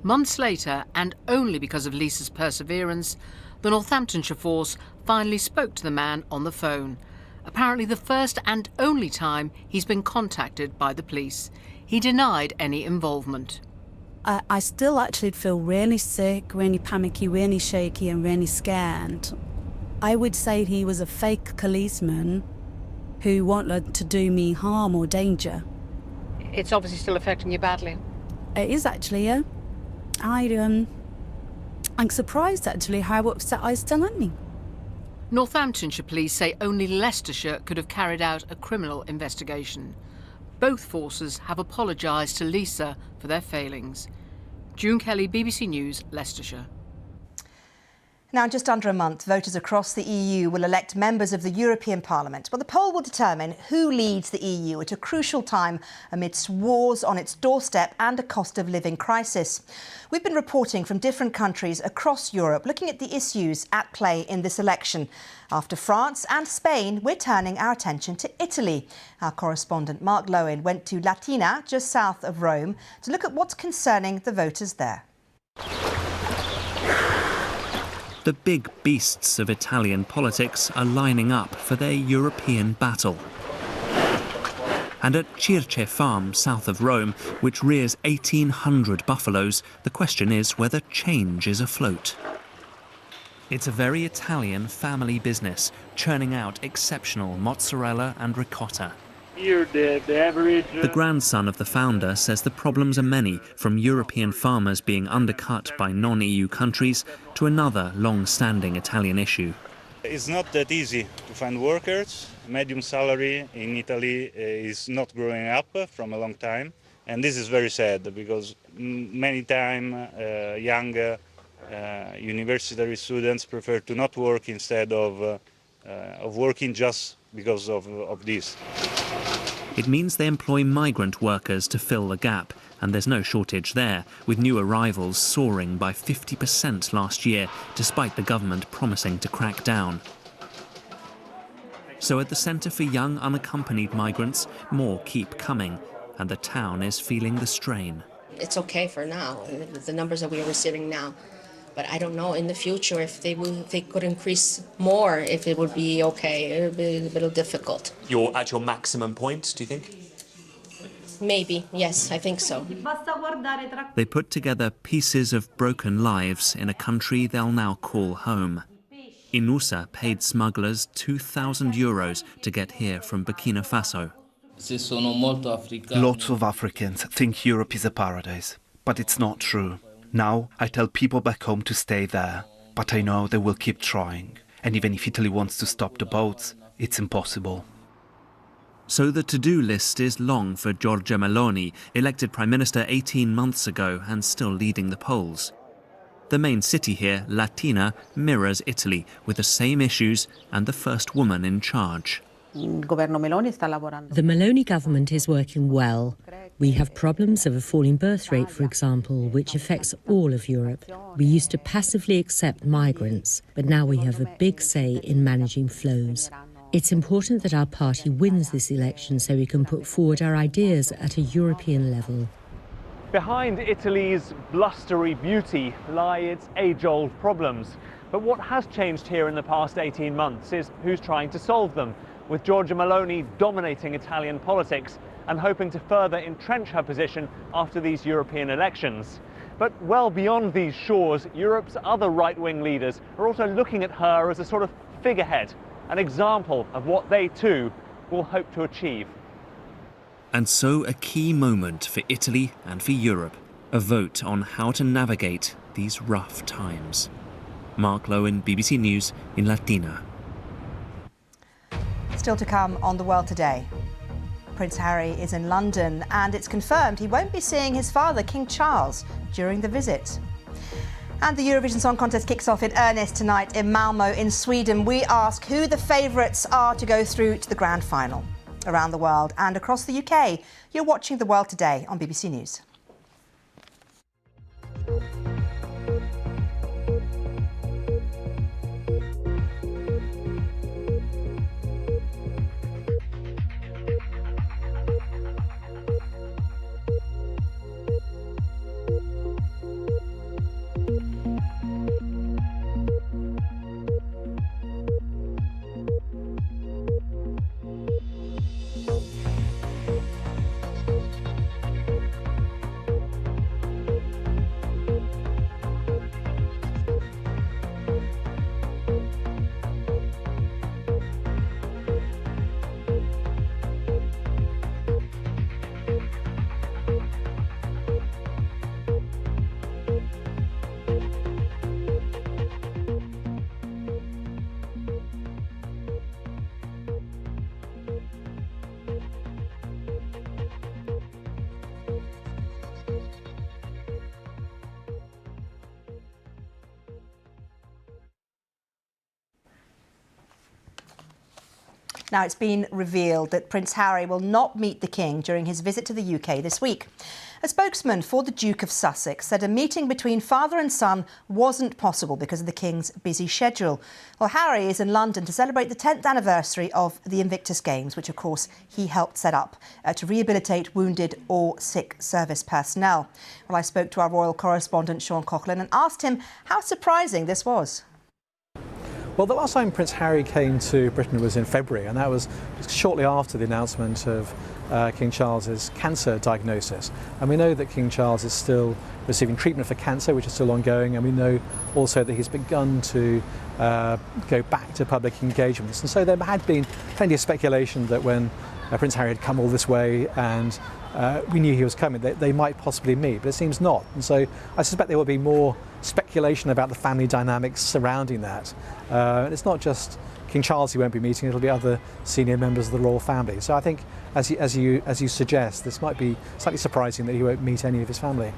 Speaker 13: Months later, and only because of Lisa's perseverance, the Northamptonshire Force finally spoke to the man on the phone. Apparently the first and only time he's been contacted by the police. He denied any involvement.
Speaker 14: I still actually feel really sick, really panicky, really shaky and really scared. I would say he was a fake policeman who wanted to do me harm or danger.
Speaker 13: It's obviously still affecting you badly.
Speaker 14: It is actually, yeah. I'm surprised actually how upset I still am.
Speaker 13: Northamptonshire police say only Leicestershire could have carried out a criminal investigation. Both forces have apologised to Lisa for their failings. June Kelly, BBC News, Leicestershire.
Speaker 9: Now, in just under a month, voters across the EU will elect members of the European Parliament. But the poll will determine who leads the EU at a crucial time amidst wars on its doorstep and a cost of living crisis. We've been reporting from different countries across Europe, looking at the issues at play in this election. After France and Spain, we're turning our attention to Italy. Our correspondent Mark Lowen went to Latina, just south of Rome, to look at what's concerning the voters there.
Speaker 15: The big beasts of Italian politics are lining up for their European battle. And at Circe Farm, south of Rome, which rears 1,800 buffaloes, the question is whether change is afloat. It's a very Italian family business, churning out exceptional mozzarella and ricotta.
Speaker 16: Here, the average...
Speaker 15: The grandson of the founder says the problems are many, from European farmers being undercut by non-EU countries to another long-standing Italian issue.
Speaker 17: It's not that easy to find workers. Medium salary in Italy is not growing up from a long time. And this is very sad because many times young university students prefer to not work instead of working just because of this.
Speaker 15: It means they employ migrant workers to fill the gap, and there's no shortage there, with new arrivals soaring by 50% last year, despite the government promising to crack down. So at the Centre for Young Unaccompanied Migrants, more keep coming, and the town is feeling the strain.
Speaker 18: It's okay for now, the numbers that we are receiving now. But I don't know in the future if they could increase more, if it would be okay. It would be a little difficult.
Speaker 19: You're at your maximum point, do you think?
Speaker 18: Maybe, yes, I think so.
Speaker 15: They put together pieces of broken lives in a country they'll now call home. Inusa paid smugglers €2,000 to get here from Burkina Faso.
Speaker 20: Lots of Africans think Europe is a paradise, but it's not true. Now I tell people back home to stay there, but I know they will keep trying. And even if Italy wants to stop the boats, it's impossible.
Speaker 15: So the to-do list is long for Giorgia Meloni, elected Prime Minister 18 months ago and still leading the polls. The main city here, Latina, mirrors Italy, with the same issues and the first woman in charge.
Speaker 21: The Meloni government is working well. We have problems of a falling birth rate, for example, which affects all of Europe. We used to passively accept migrants, but now we have a big say in managing flows. It's important that our party wins this election so we can put forward our ideas at a European level.
Speaker 28: Behind Italy's blustery beauty lie its age-old problems. But what has changed here in the past 18 months is who's trying to solve them, with Giorgia Meloni dominating Italian politics and hoping to further entrench her position after these European elections. But well beyond these shores, Europe's other right-wing leaders are also looking at her as a sort of figurehead, an example of what they too will hope to achieve.
Speaker 15: And so a key moment for Italy and for Europe, a vote on how to navigate these rough times. Mark Lowen, BBC News in Latina.
Speaker 9: Still to come on The World Today. Prince Harry is in London and it's confirmed he won't be seeing his father, King Charles, during the visit. And the Eurovision Song Contest kicks off in earnest tonight in Malmö in Sweden. We ask who the favourites are to go through to the grand final. Around the world and across the UK, you're watching The World Today on BBC News. Now, it's been revealed that Prince Harry will not meet the King during his visit to the UK this week. A spokesman for the Duke of Sussex said a meeting between father and son wasn't possible because of the King's busy schedule. Well, Harry is in London to celebrate the 10th anniversary of the Invictus Games, which, of course, he helped set up to rehabilitate wounded or sick service personnel. Well, I spoke to our royal correspondent, Sean Coughlin, and asked him how surprising this was.
Speaker 1: Well, the last time Prince Harry came to Britain was in February, and that was shortly after the announcement of King Charles's cancer diagnosis. And we know that King Charles is still receiving treatment for cancer, which is still ongoing, and we know also that he's begun to go back to public engagements. And so there had been plenty of speculation that when Prince Harry had come all this way and we knew he was coming, they might possibly meet, but it seems not. And so I suspect there will be more speculation about the family dynamics surrounding that. And it's not just King Charles who won't be meeting, it'll be other senior members of the royal family. So I think, as you suggest, this might be slightly surprising that he won't meet any of his family.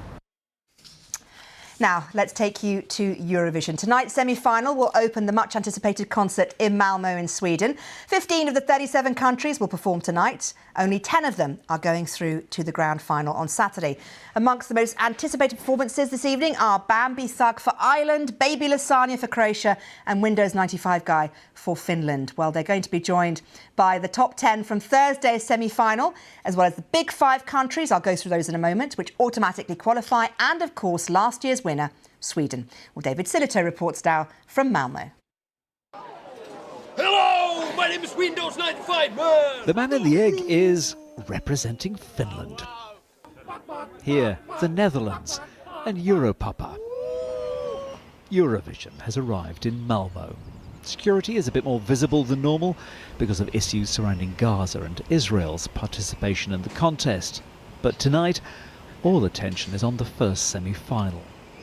Speaker 9: Now, let's take you to Eurovision. Tonight's semi-final will open the much-anticipated concert in Malmö in Sweden. 15 of the 37 countries will perform tonight. Only 10 of them are going through to the grand final on Saturday. Amongst the most anticipated performances this evening are Bambi Thug for Ireland, Baby Lasagna for Croatia and Windows 95 Guy for Finland. Well, they're going to be joined by the top 10 from Thursday's semi-final, as well as the big 5 countries, I'll go through those in a moment, which automatically qualify, and of course last year's winner, Sweden. Well, David Silito reports now from Malmö.
Speaker 2: Hello, my name is Windows 95 Man.
Speaker 4: The man in the egg is representing Finland. Here, the Netherlands and Europapa. Eurovision has arrived in Malmö. Security is a bit more visible than normal because of issues surrounding Gaza and Israel's participation in the contest. But tonight, all attention is on the first semi-final.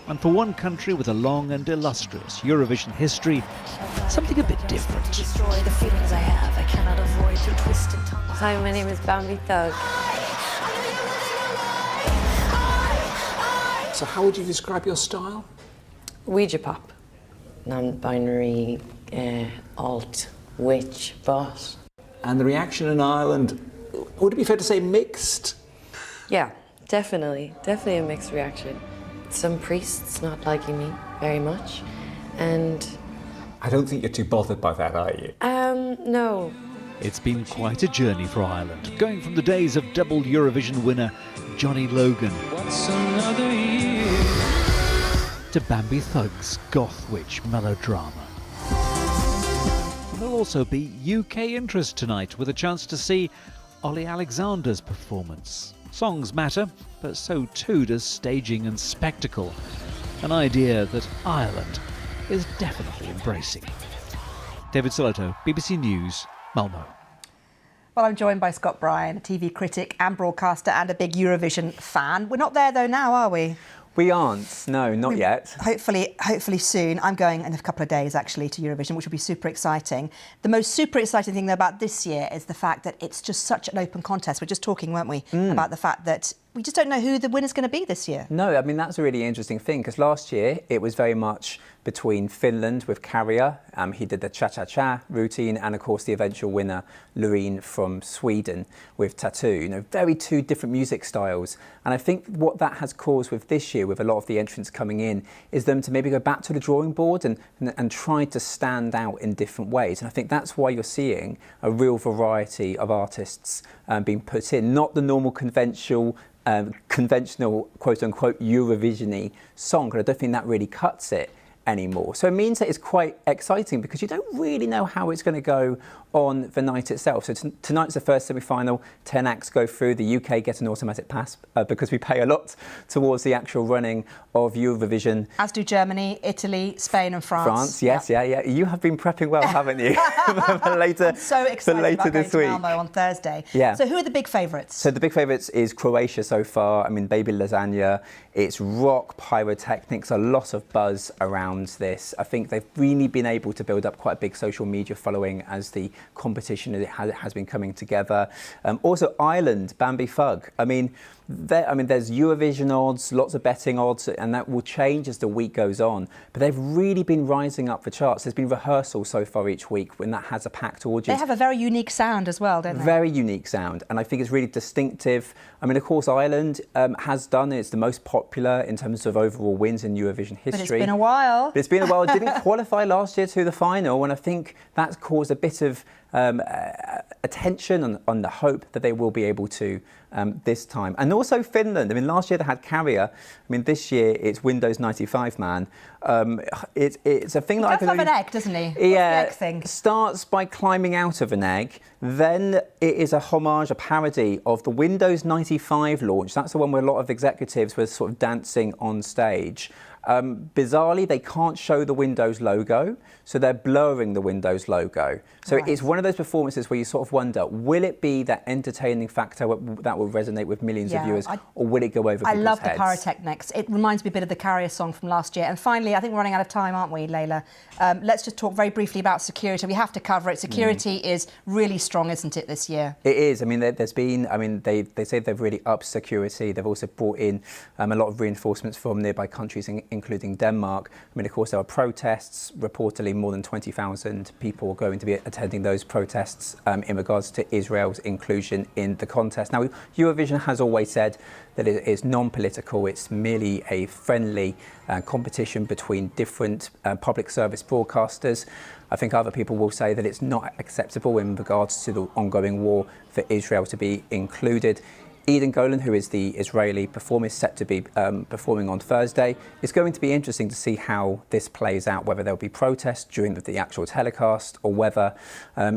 Speaker 4: And for one country with a long and illustrious Eurovision history, something a bit different.
Speaker 5: Hi, my name is Bambi Thug.
Speaker 22: So how would you describe your style?
Speaker 5: Ouija pop. Non-binary, alt, witch, boss.
Speaker 22: And the reaction in Ireland, would it be fair to say mixed?
Speaker 5: Yeah, definitely. Definitely a mixed reaction. Some priests not liking me very much, and...
Speaker 22: I don't think you're too bothered by that, are you?
Speaker 5: No.
Speaker 4: It's been quite a journey for Ireland, going from the days of double Eurovision winner Johnny Logan to Bambi Thug's goth witch melodrama. There'll also be UK interest tonight with a chance to see Ollie Alexander's performance. Songs matter, but so too does staging and spectacle, an idea that Ireland is definitely embracing. David Silito, BBC News, Malmö.
Speaker 9: Well, I'm joined by Scott Bryan, a TV critic and broadcaster and a big Eurovision fan. We're not there though now, are we?
Speaker 23: We aren't, no, not yet.
Speaker 9: Hopefully soon. I'm going in a couple of days, actually, to Eurovision, which will be super exciting. The most super exciting thing, though, about this year is the fact that it's just such an open contest. We're just talking, weren't we, about the fact that we just don't know who the winner's going to be this year.
Speaker 23: No, I mean, that's a really interesting thing, because last year it was very much between Finland with Kärja. He did the cha-cha-cha routine, and of course the eventual winner, Loreen from Sweden, with Tattoo. You know, very two different music styles. And I think what that has caused with this year, with a lot of the entrants coming in, is them to maybe go back to the drawing board and try to stand out in different ways. And I think that's why you're seeing a real variety of artists being put in, not the normal conventional quote-unquote Eurovision-y song, because I don't think that really cuts it anymore. So it means that it's quite exciting because you don't really know how it's going to go on the night itself. So tonight's the first semi-final, 10 acts go through. The UK get an automatic pass because we pay a lot towards the actual running of Eurovision.
Speaker 9: As do Germany, Italy, Spain and France.
Speaker 23: France, yes, yeah. You have been prepping well, haven't you?
Speaker 9: I'm so excited about
Speaker 23: this
Speaker 9: going
Speaker 23: week.
Speaker 9: to Malmö on Thursday.
Speaker 23: Yeah.
Speaker 9: So who are the big favourites?
Speaker 23: So the big favourites is Croatia so far. I mean, Baby Lasagna, it's rock, pyrotechnics, a lot of buzz around around this. I think they've really been able to build up quite a big social media following as the competition has been coming together. Also, Ireland, Bambi Fugg. I mean, there's Eurovision odds, lots of betting odds, and that will change as the week goes on. But they've really been rising up the charts. There's been rehearsals so far each week when that has a packed audience.
Speaker 9: They have a very unique sound as well, don't they?
Speaker 23: Very unique sound, and I think it's really distinctive. I mean, of course, Ireland has done it. It's the most popular in terms of overall wins in Eurovision history.
Speaker 9: But it's been a while.
Speaker 23: It's been a while. It didn't qualify last year to the final, and I think that's caused a bit of attention on the hope that they will be able to this time. And also Finland. I mean, last year they had Carrier. I mean, this year it's Windows 95 Man. It's a thing that I
Speaker 9: does have an egg, doesn't he? What's
Speaker 23: Yeah,
Speaker 9: the egg thing?
Speaker 23: Starts by climbing out of an egg. Then it is a homage, a parody of the Windows 95 launch. That's the one where a lot of executives were sort of dancing on stage. Bizarrely, they can't show the Windows logo, so they're blurring the Windows logo. So It's one of those performances where you sort of wonder, will it be that entertaining factor that will resonate with millions of viewers, or will it go over people's heads?
Speaker 9: I love the pyrotechnics. It reminds me a bit of the Carrier song from last year. And finally, I think we're running out of time, aren't we, Layla? Let's just talk very briefly about security. We have to cover it. Security is really strong, isn't it, this year?
Speaker 23: It is. I mean, there's been, they say they've really upped security. They've also brought in a lot of reinforcements from nearby countries, including Denmark. I mean, of course, there are protests. Reportedly, more than 20,000 people are going to be attending those protests in regards to Israel's inclusion in the contest. Now, Eurovision has always said that it is non-political. It's merely a friendly competition between different public service broadcasters. I think other people will say that it's not acceptable in regards to the ongoing war for Israel to be included. Eden Golan, who is the Israeli performer, is set to be performing on Thursday. It's going to be interesting to see how this plays out, whether there'll be protests during the actual telecast or whether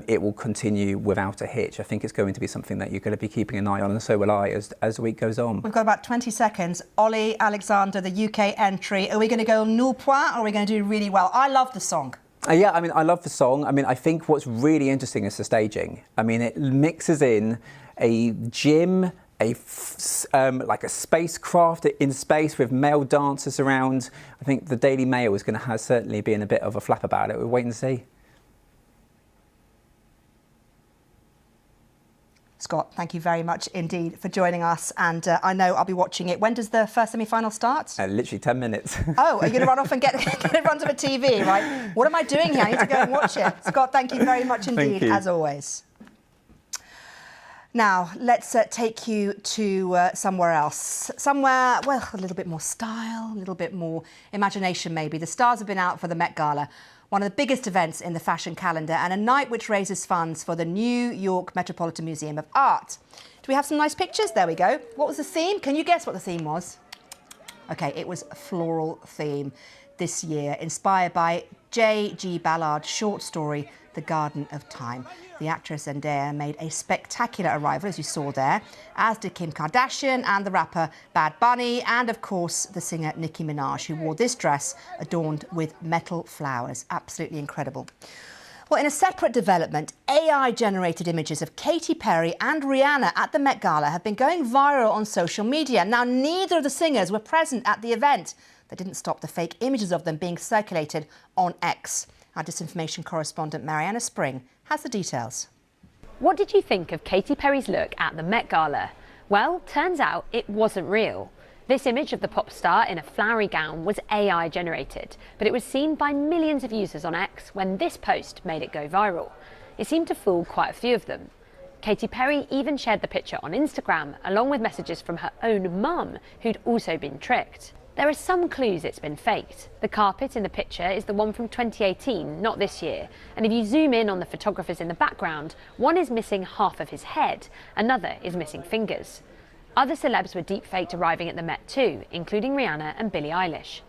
Speaker 23: it will continue without a hitch. I think it's going to be something that you're going to be keeping an eye on, and so will I as the week goes on.
Speaker 9: We've got about 20 seconds. Ollie Alexander, the UK entry. Are we going to go nul point, or are we going to do really well? I love the song.
Speaker 23: Yeah, I mean, I love the song. I mean, I think what's really interesting is the staging. I mean, it mixes in a gym, like a spacecraft in space with male dancers around. I think the Daily Mail is going to certainly be in a bit of a flap about it. We'll wait and see.
Speaker 9: Scott, thank you very much indeed for joining us, and I know I'll be watching it. When does the first semi-final start?
Speaker 23: Literally 10 minutes.
Speaker 9: Oh, are you going to run off and get in front of a TV, right? What am I doing here? I need to go and watch it. Scott, thank you very much indeed, as always. Now, let's take you to somewhere else. Somewhere, well, a little bit more style, a little bit more imagination maybe. The stars have been out for the Met Gala, one of the biggest events in the fashion calendar, and a night which raises funds for the New York Metropolitan Museum of Art. Do we have some nice pictures? There we go. What was the theme? Can you guess what the theme was? OK, it was a floral theme this year, inspired by J.G. Ballard's short story, The Garden of Time. The actress Zendaya made a spectacular arrival, as you saw there, as did Kim Kardashian and the rapper Bad Bunny, and of course the singer Nicki Minaj, who wore this dress adorned with metal flowers. Absolutely incredible. Well, in a separate development, AI-generated images of Katy Perry and Rihanna at the Met Gala have been going viral on social media. Now, neither of the singers were present at the event. That didn't stop the fake images of them being circulated on X. Our disinformation correspondent Mariana Spring has the details.
Speaker 3: What did you think of Katy Perry's look at the Met Gala? Well, turns out it wasn't real. This image of the pop star in a flowery gown was AI generated, but it was seen by millions of users on X when this post made it go viral. It seemed to fool quite a few of them. Katy Perry even shared the picture on Instagram, along with messages from her own mum, who'd also been tricked. There are some clues it's been faked. The carpet in the picture is the one from 2018, not this year. And if you zoom in on the photographers in the background, one is missing half of his head, another is missing fingers. Other celebs were deep-faked arriving at the Met too, including Rihanna and Billie Eilish.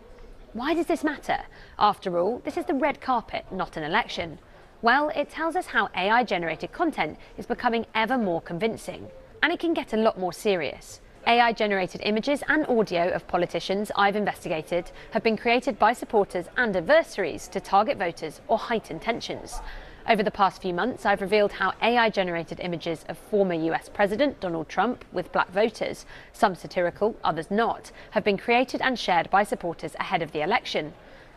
Speaker 3: Why does this matter? After all, this is the red carpet, not an election. Well, it tells us how AI-generated content is becoming ever more convincing. And it can get a lot more serious. AI-generated images and audio of politicians I've investigated have been created by supporters and adversaries to target voters or heighten tensions. Over the past few months, I've revealed how AI-generated images of former US President Donald Trump with black voters, some satirical, others not, have been created and shared by supporters ahead of the election.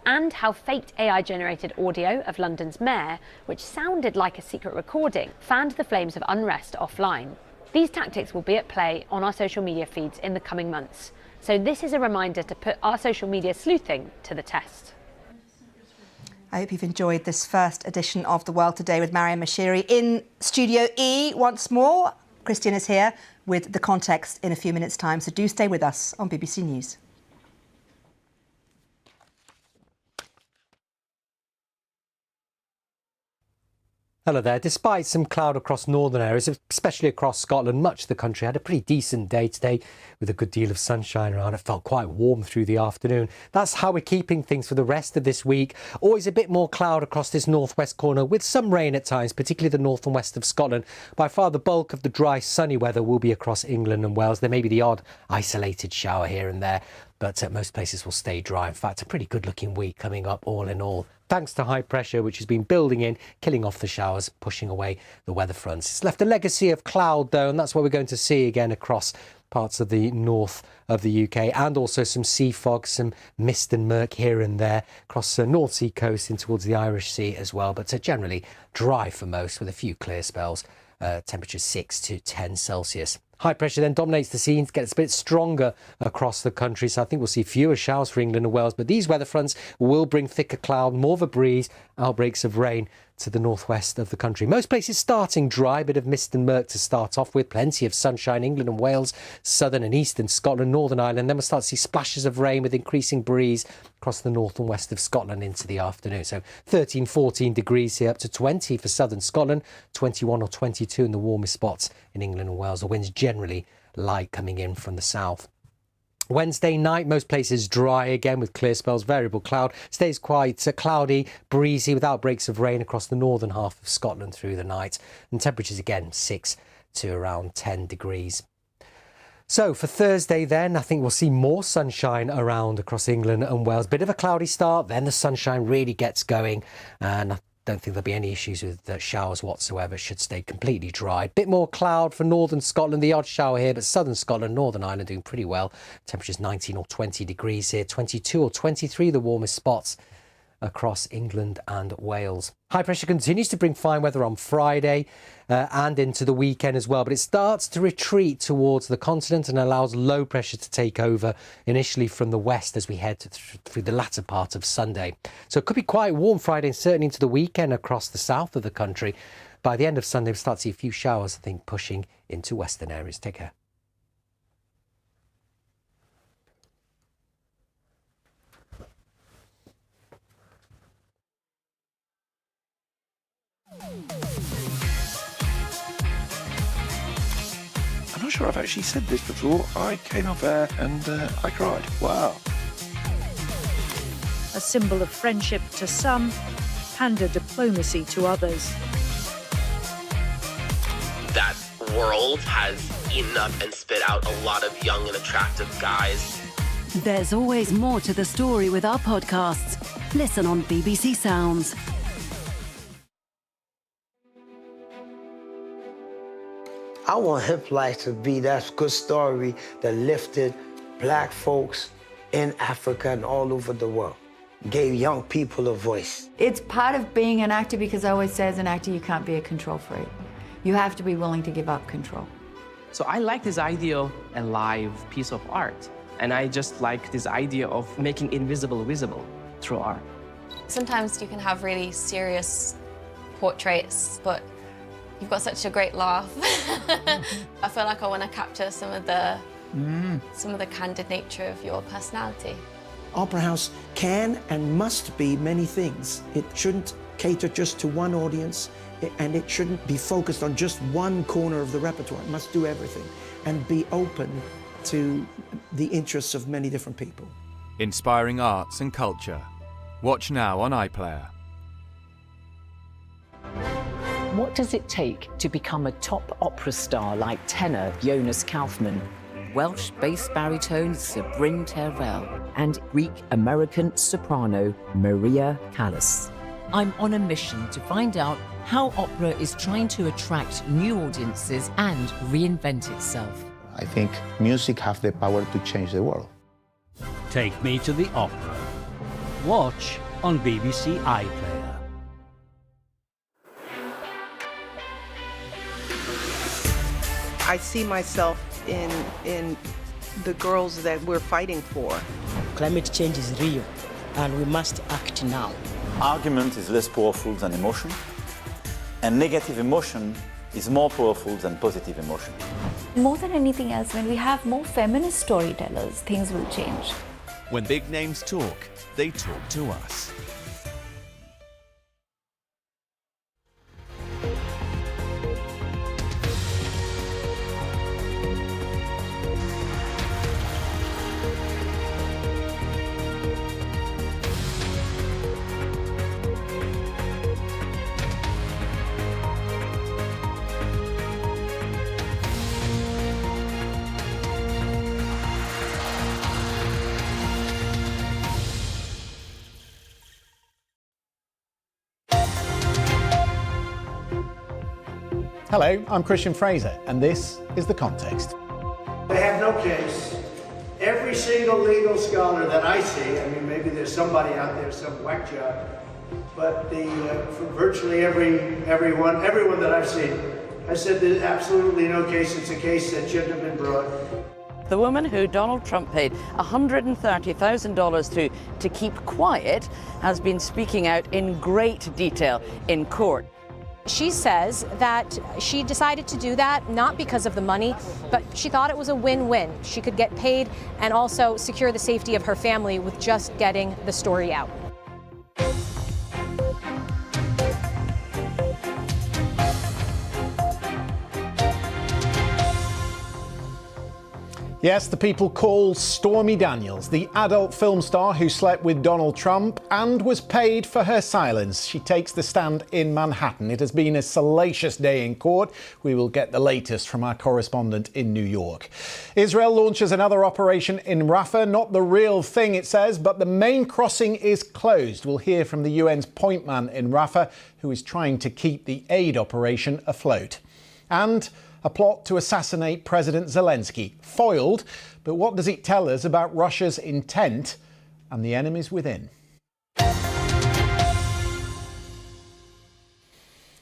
Speaker 3: and how faked AI-generated audio of London's mayor, which sounded like a secret recording, fanned the flames of unrest offline. These tactics will be at play on our social media feeds in the coming months. So this is a reminder to put our social media sleuthing to the test.
Speaker 9: I hope you've enjoyed this first edition of The World Today with Maryam Moshiri. In Studio E once more, Christian is here with the context in a few minutes' time, so do stay with us on BBC News.
Speaker 7: Hello there. Despite some cloud across northern areas, especially across Scotland, much of the country had a pretty decent day today with a good deal of sunshine around. It felt quite warm through the afternoon. That's how we're keeping things for the rest of this week. Always a bit more cloud across this northwest corner with some rain at times, particularly the north and west of Scotland. By far the bulk of the dry, sunny weather will be across England and Wales. There may be the odd isolated shower here and there, but most places will stay dry. In fact, a pretty good looking week coming up all in all, thanks to high pressure which has been building in, killing off the showers, pushing away the weather fronts. It's left a legacy of cloud though, and that's what we're going to see again across parts of the north of the UK, and also some sea fog, some mist and murk here and there across the North Sea coast in towards the Irish Sea as well, but generally dry for most with a few clear spells. Temperatures 6 to 10 Celsius. High pressure then dominates the scene, gets a bit stronger across the country, so I think we'll see fewer showers for England and Wales, but these weather fronts will bring thicker cloud, more of a breeze, outbreaks of rain to the northwest of the country. Most places starting dry, a bit of mist and murk to start off with, plenty of sunshine, England and Wales, southern and eastern Scotland, Northern Ireland, then we'll start to see splashes of rain with increasing breeze across the north and west of Scotland into the afternoon. So 13, 14 degrees here, up to 20 for southern Scotland, 21 or 22 in the warmest spots in England and Wales. The winds generally light coming in from the south. Wednesday night, most places dry again with clear spells, variable cloud. Stays quite cloudy, breezy with outbreaks of rain across the northern half of Scotland through the night. And temperatures again 6 to around 10 degrees. So for Thursday then, I think we'll see more sunshine around across England and Wales. Bit of a cloudy start, then the sunshine really gets going, and I don't think there'll be any issues with showers whatsoever. It should stay completely dry. Bit more cloud for northern Scotland, the odd shower here, but southern Scotland, Northern Ireland doing pretty well. Temperatures 19 or 20 degrees here, 22 or 23 the warmest spots across England and Wales. High pressure continues to bring fine weather on Friday and into the weekend as well, but it starts to retreat towards the continent and allows low pressure to take over initially from the west as we head through the latter part of Sunday. So it could be quite warm Friday and certainly into the weekend across the south of the country. By the end of Sunday, we'll start to see a few showers, I think, pushing into western areas. Take care.
Speaker 8: I'm not sure I've actually said this before. I came up there and I cried. Wow.
Speaker 10: A symbol of friendship to some, panda diplomacy to others.
Speaker 11: That world has eaten up and spit out a lot of young and attractive guys.
Speaker 24: There's always more to the story with our podcasts. Listen on BBC Sounds.
Speaker 25: I want Hip Life to be that good story that lifted black folks in Africa and all over the world, gave young people a voice.
Speaker 26: It's part of being an actor, because I always say as an actor, you can't be a control freak. You have to be willing to give up control.
Speaker 27: So I like this idea of a live piece of art. And I just like this idea of making invisible visible through art.
Speaker 29: Sometimes you can have really serious portraits, but you've got such a great laugh. I feel like I want to capture some of the candid nature of your personality.
Speaker 30: Opera House can and must be many things. It shouldn't cater just to one audience, and it shouldn't be focused on just one corner of the repertoire. It must do everything and be open to the interests of many different people.
Speaker 31: Inspiring arts and culture. Watch now on iPlayer.
Speaker 32: What does it take to become a top opera star like tenor Jonas Kaufmann, Welsh bass baritone Sabryn Terrell, and Greek-American soprano Maria Callas? I'm on a mission to find out how opera is trying to attract new audiences and reinvent itself.
Speaker 33: I think music has the power to change the world.
Speaker 34: Take me to the opera.
Speaker 6: Watch on BBC iPlayer.
Speaker 12: I see myself in the girls that we're fighting for.
Speaker 13: Climate change is real, and we must act now.
Speaker 14: Argument is less powerful than emotion, and negative emotion is more powerful than positive emotion.
Speaker 15: More than anything else, when we have more feminist storytellers, things will change.
Speaker 16: When big names talk, they talk to us.
Speaker 17: Hello, I'm Christian Fraser, and this is The Context.
Speaker 18: They have no case. Every single legal scholar that I see, I mean, maybe there's somebody out there, some whack job, but for virtually everyone that I've seen, I said there's absolutely no case. It's a case that shouldn't have been brought.
Speaker 19: The woman who Donald Trump paid $130,000 to keep quiet has been speaking out in great detail in court.
Speaker 20: She says that she decided to do that not because of the money, but she thought it was a win-win. She could get paid and also secure the safety of her family with just getting the story out.
Speaker 17: Yes, the people call Stormy Daniels, the adult film star who slept with Donald Trump and was paid for her silence. She takes the stand in Manhattan. It has been a salacious day in court. We will get the latest from our correspondent in New York. Israel launches another operation in Rafah. Not the real thing, it says, but the main crossing is closed. We'll hear from the UN's point man in Rafah, who is trying to keep the aid operation afloat. And a plot to assassinate President Zelensky. Foiled, but what does it tell us about Russia's intent and the enemies within?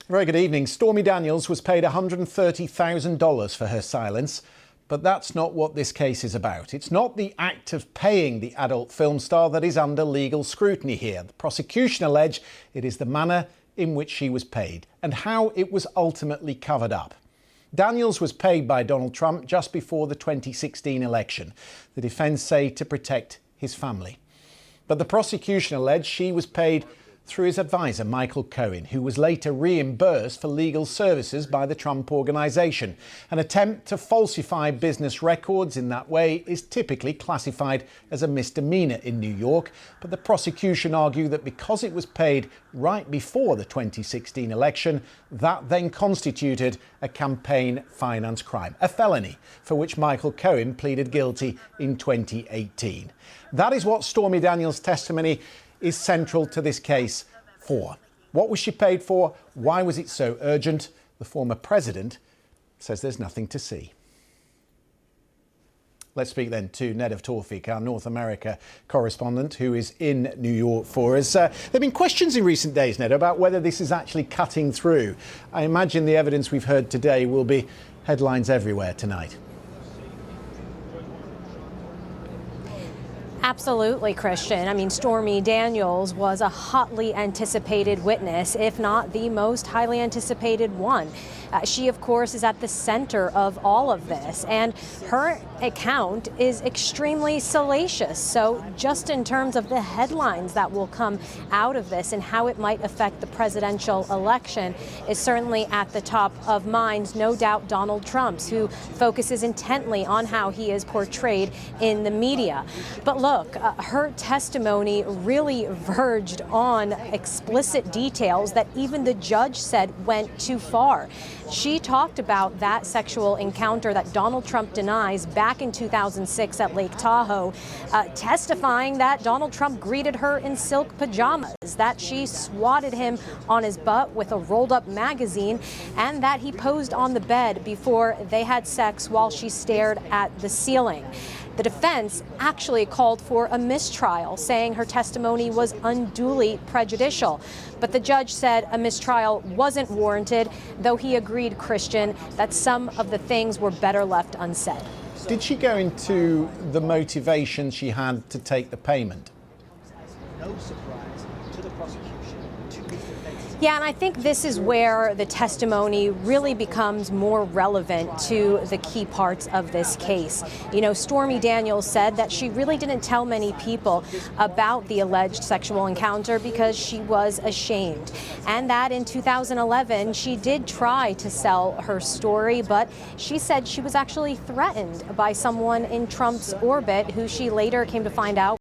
Speaker 17: Very good evening. Stormy Daniels was paid $130,000 for her silence, but that's not what this case is about. It's not the act of paying the adult film star that is under legal scrutiny here. The prosecution allege it is the manner in which she was paid and how it was ultimately covered up. Daniels was paid by Donald Trump just before the 2016 election. The defence say to protect his family. But the prosecution alleged she was paid through his advisor, Michael Cohen, who was later reimbursed for legal services by the Trump Organization. An attempt to falsify business records in that way is typically classified as a misdemeanor in New York, but the prosecution argue that because it was paid right before the 2016 election, that then constituted a campaign finance crime, a felony for which Michael Cohen pleaded guilty in 2018. That is what Stormy Daniels' testimony is central to this case for. What was she paid for? Why was it so urgent? The former president says there's nothing to see. Let's speak then to Ned of Torfik, our North America correspondent, who is in New York for us. There have been questions in recent days, Ned, about whether this is actually cutting through. I imagine the evidence we've heard today will be headlines everywhere tonight.
Speaker 20: Absolutely, Christian. I mean, Stormy Daniels was a hotly anticipated witness, if not the most highly anticipated one. She, of course, is at the center of all of this, and her account is extremely salacious. So just in terms of the headlines that will come out of this and how it might affect the presidential election is certainly at the top of mind, no doubt Donald Trump's, who focuses intently on how he is portrayed in the media. But look, her testimony really verged on explicit details that even the judge said went too far. She talked about that sexual encounter that Donald Trump denies back in 2006 at Lake Tahoe, testifying that Donald Trump greeted her in silk pajamas, that she swatted him on his butt with a rolled-up magazine, and that he posed on the bed before they had sex while she stared at the ceiling. The defense actually called for a mistrial, saying her testimony was unduly prejudicial. But the judge said a mistrial wasn't warranted, though he agreed, Christian, that some of the things were better left unsaid.
Speaker 17: Did she go into the motivation she had to take the payment?
Speaker 1: No surprise to the prosecution.
Speaker 20: Yeah, and I think this is where the testimony really becomes more relevant to the key parts of this case. You know, Stormy Daniels said that she really didn't tell many people about the alleged sexual encounter because she was ashamed. And that in 2011, she did try to sell her story, but she said she was actually threatened by someone in Trump's orbit, who she later came to find out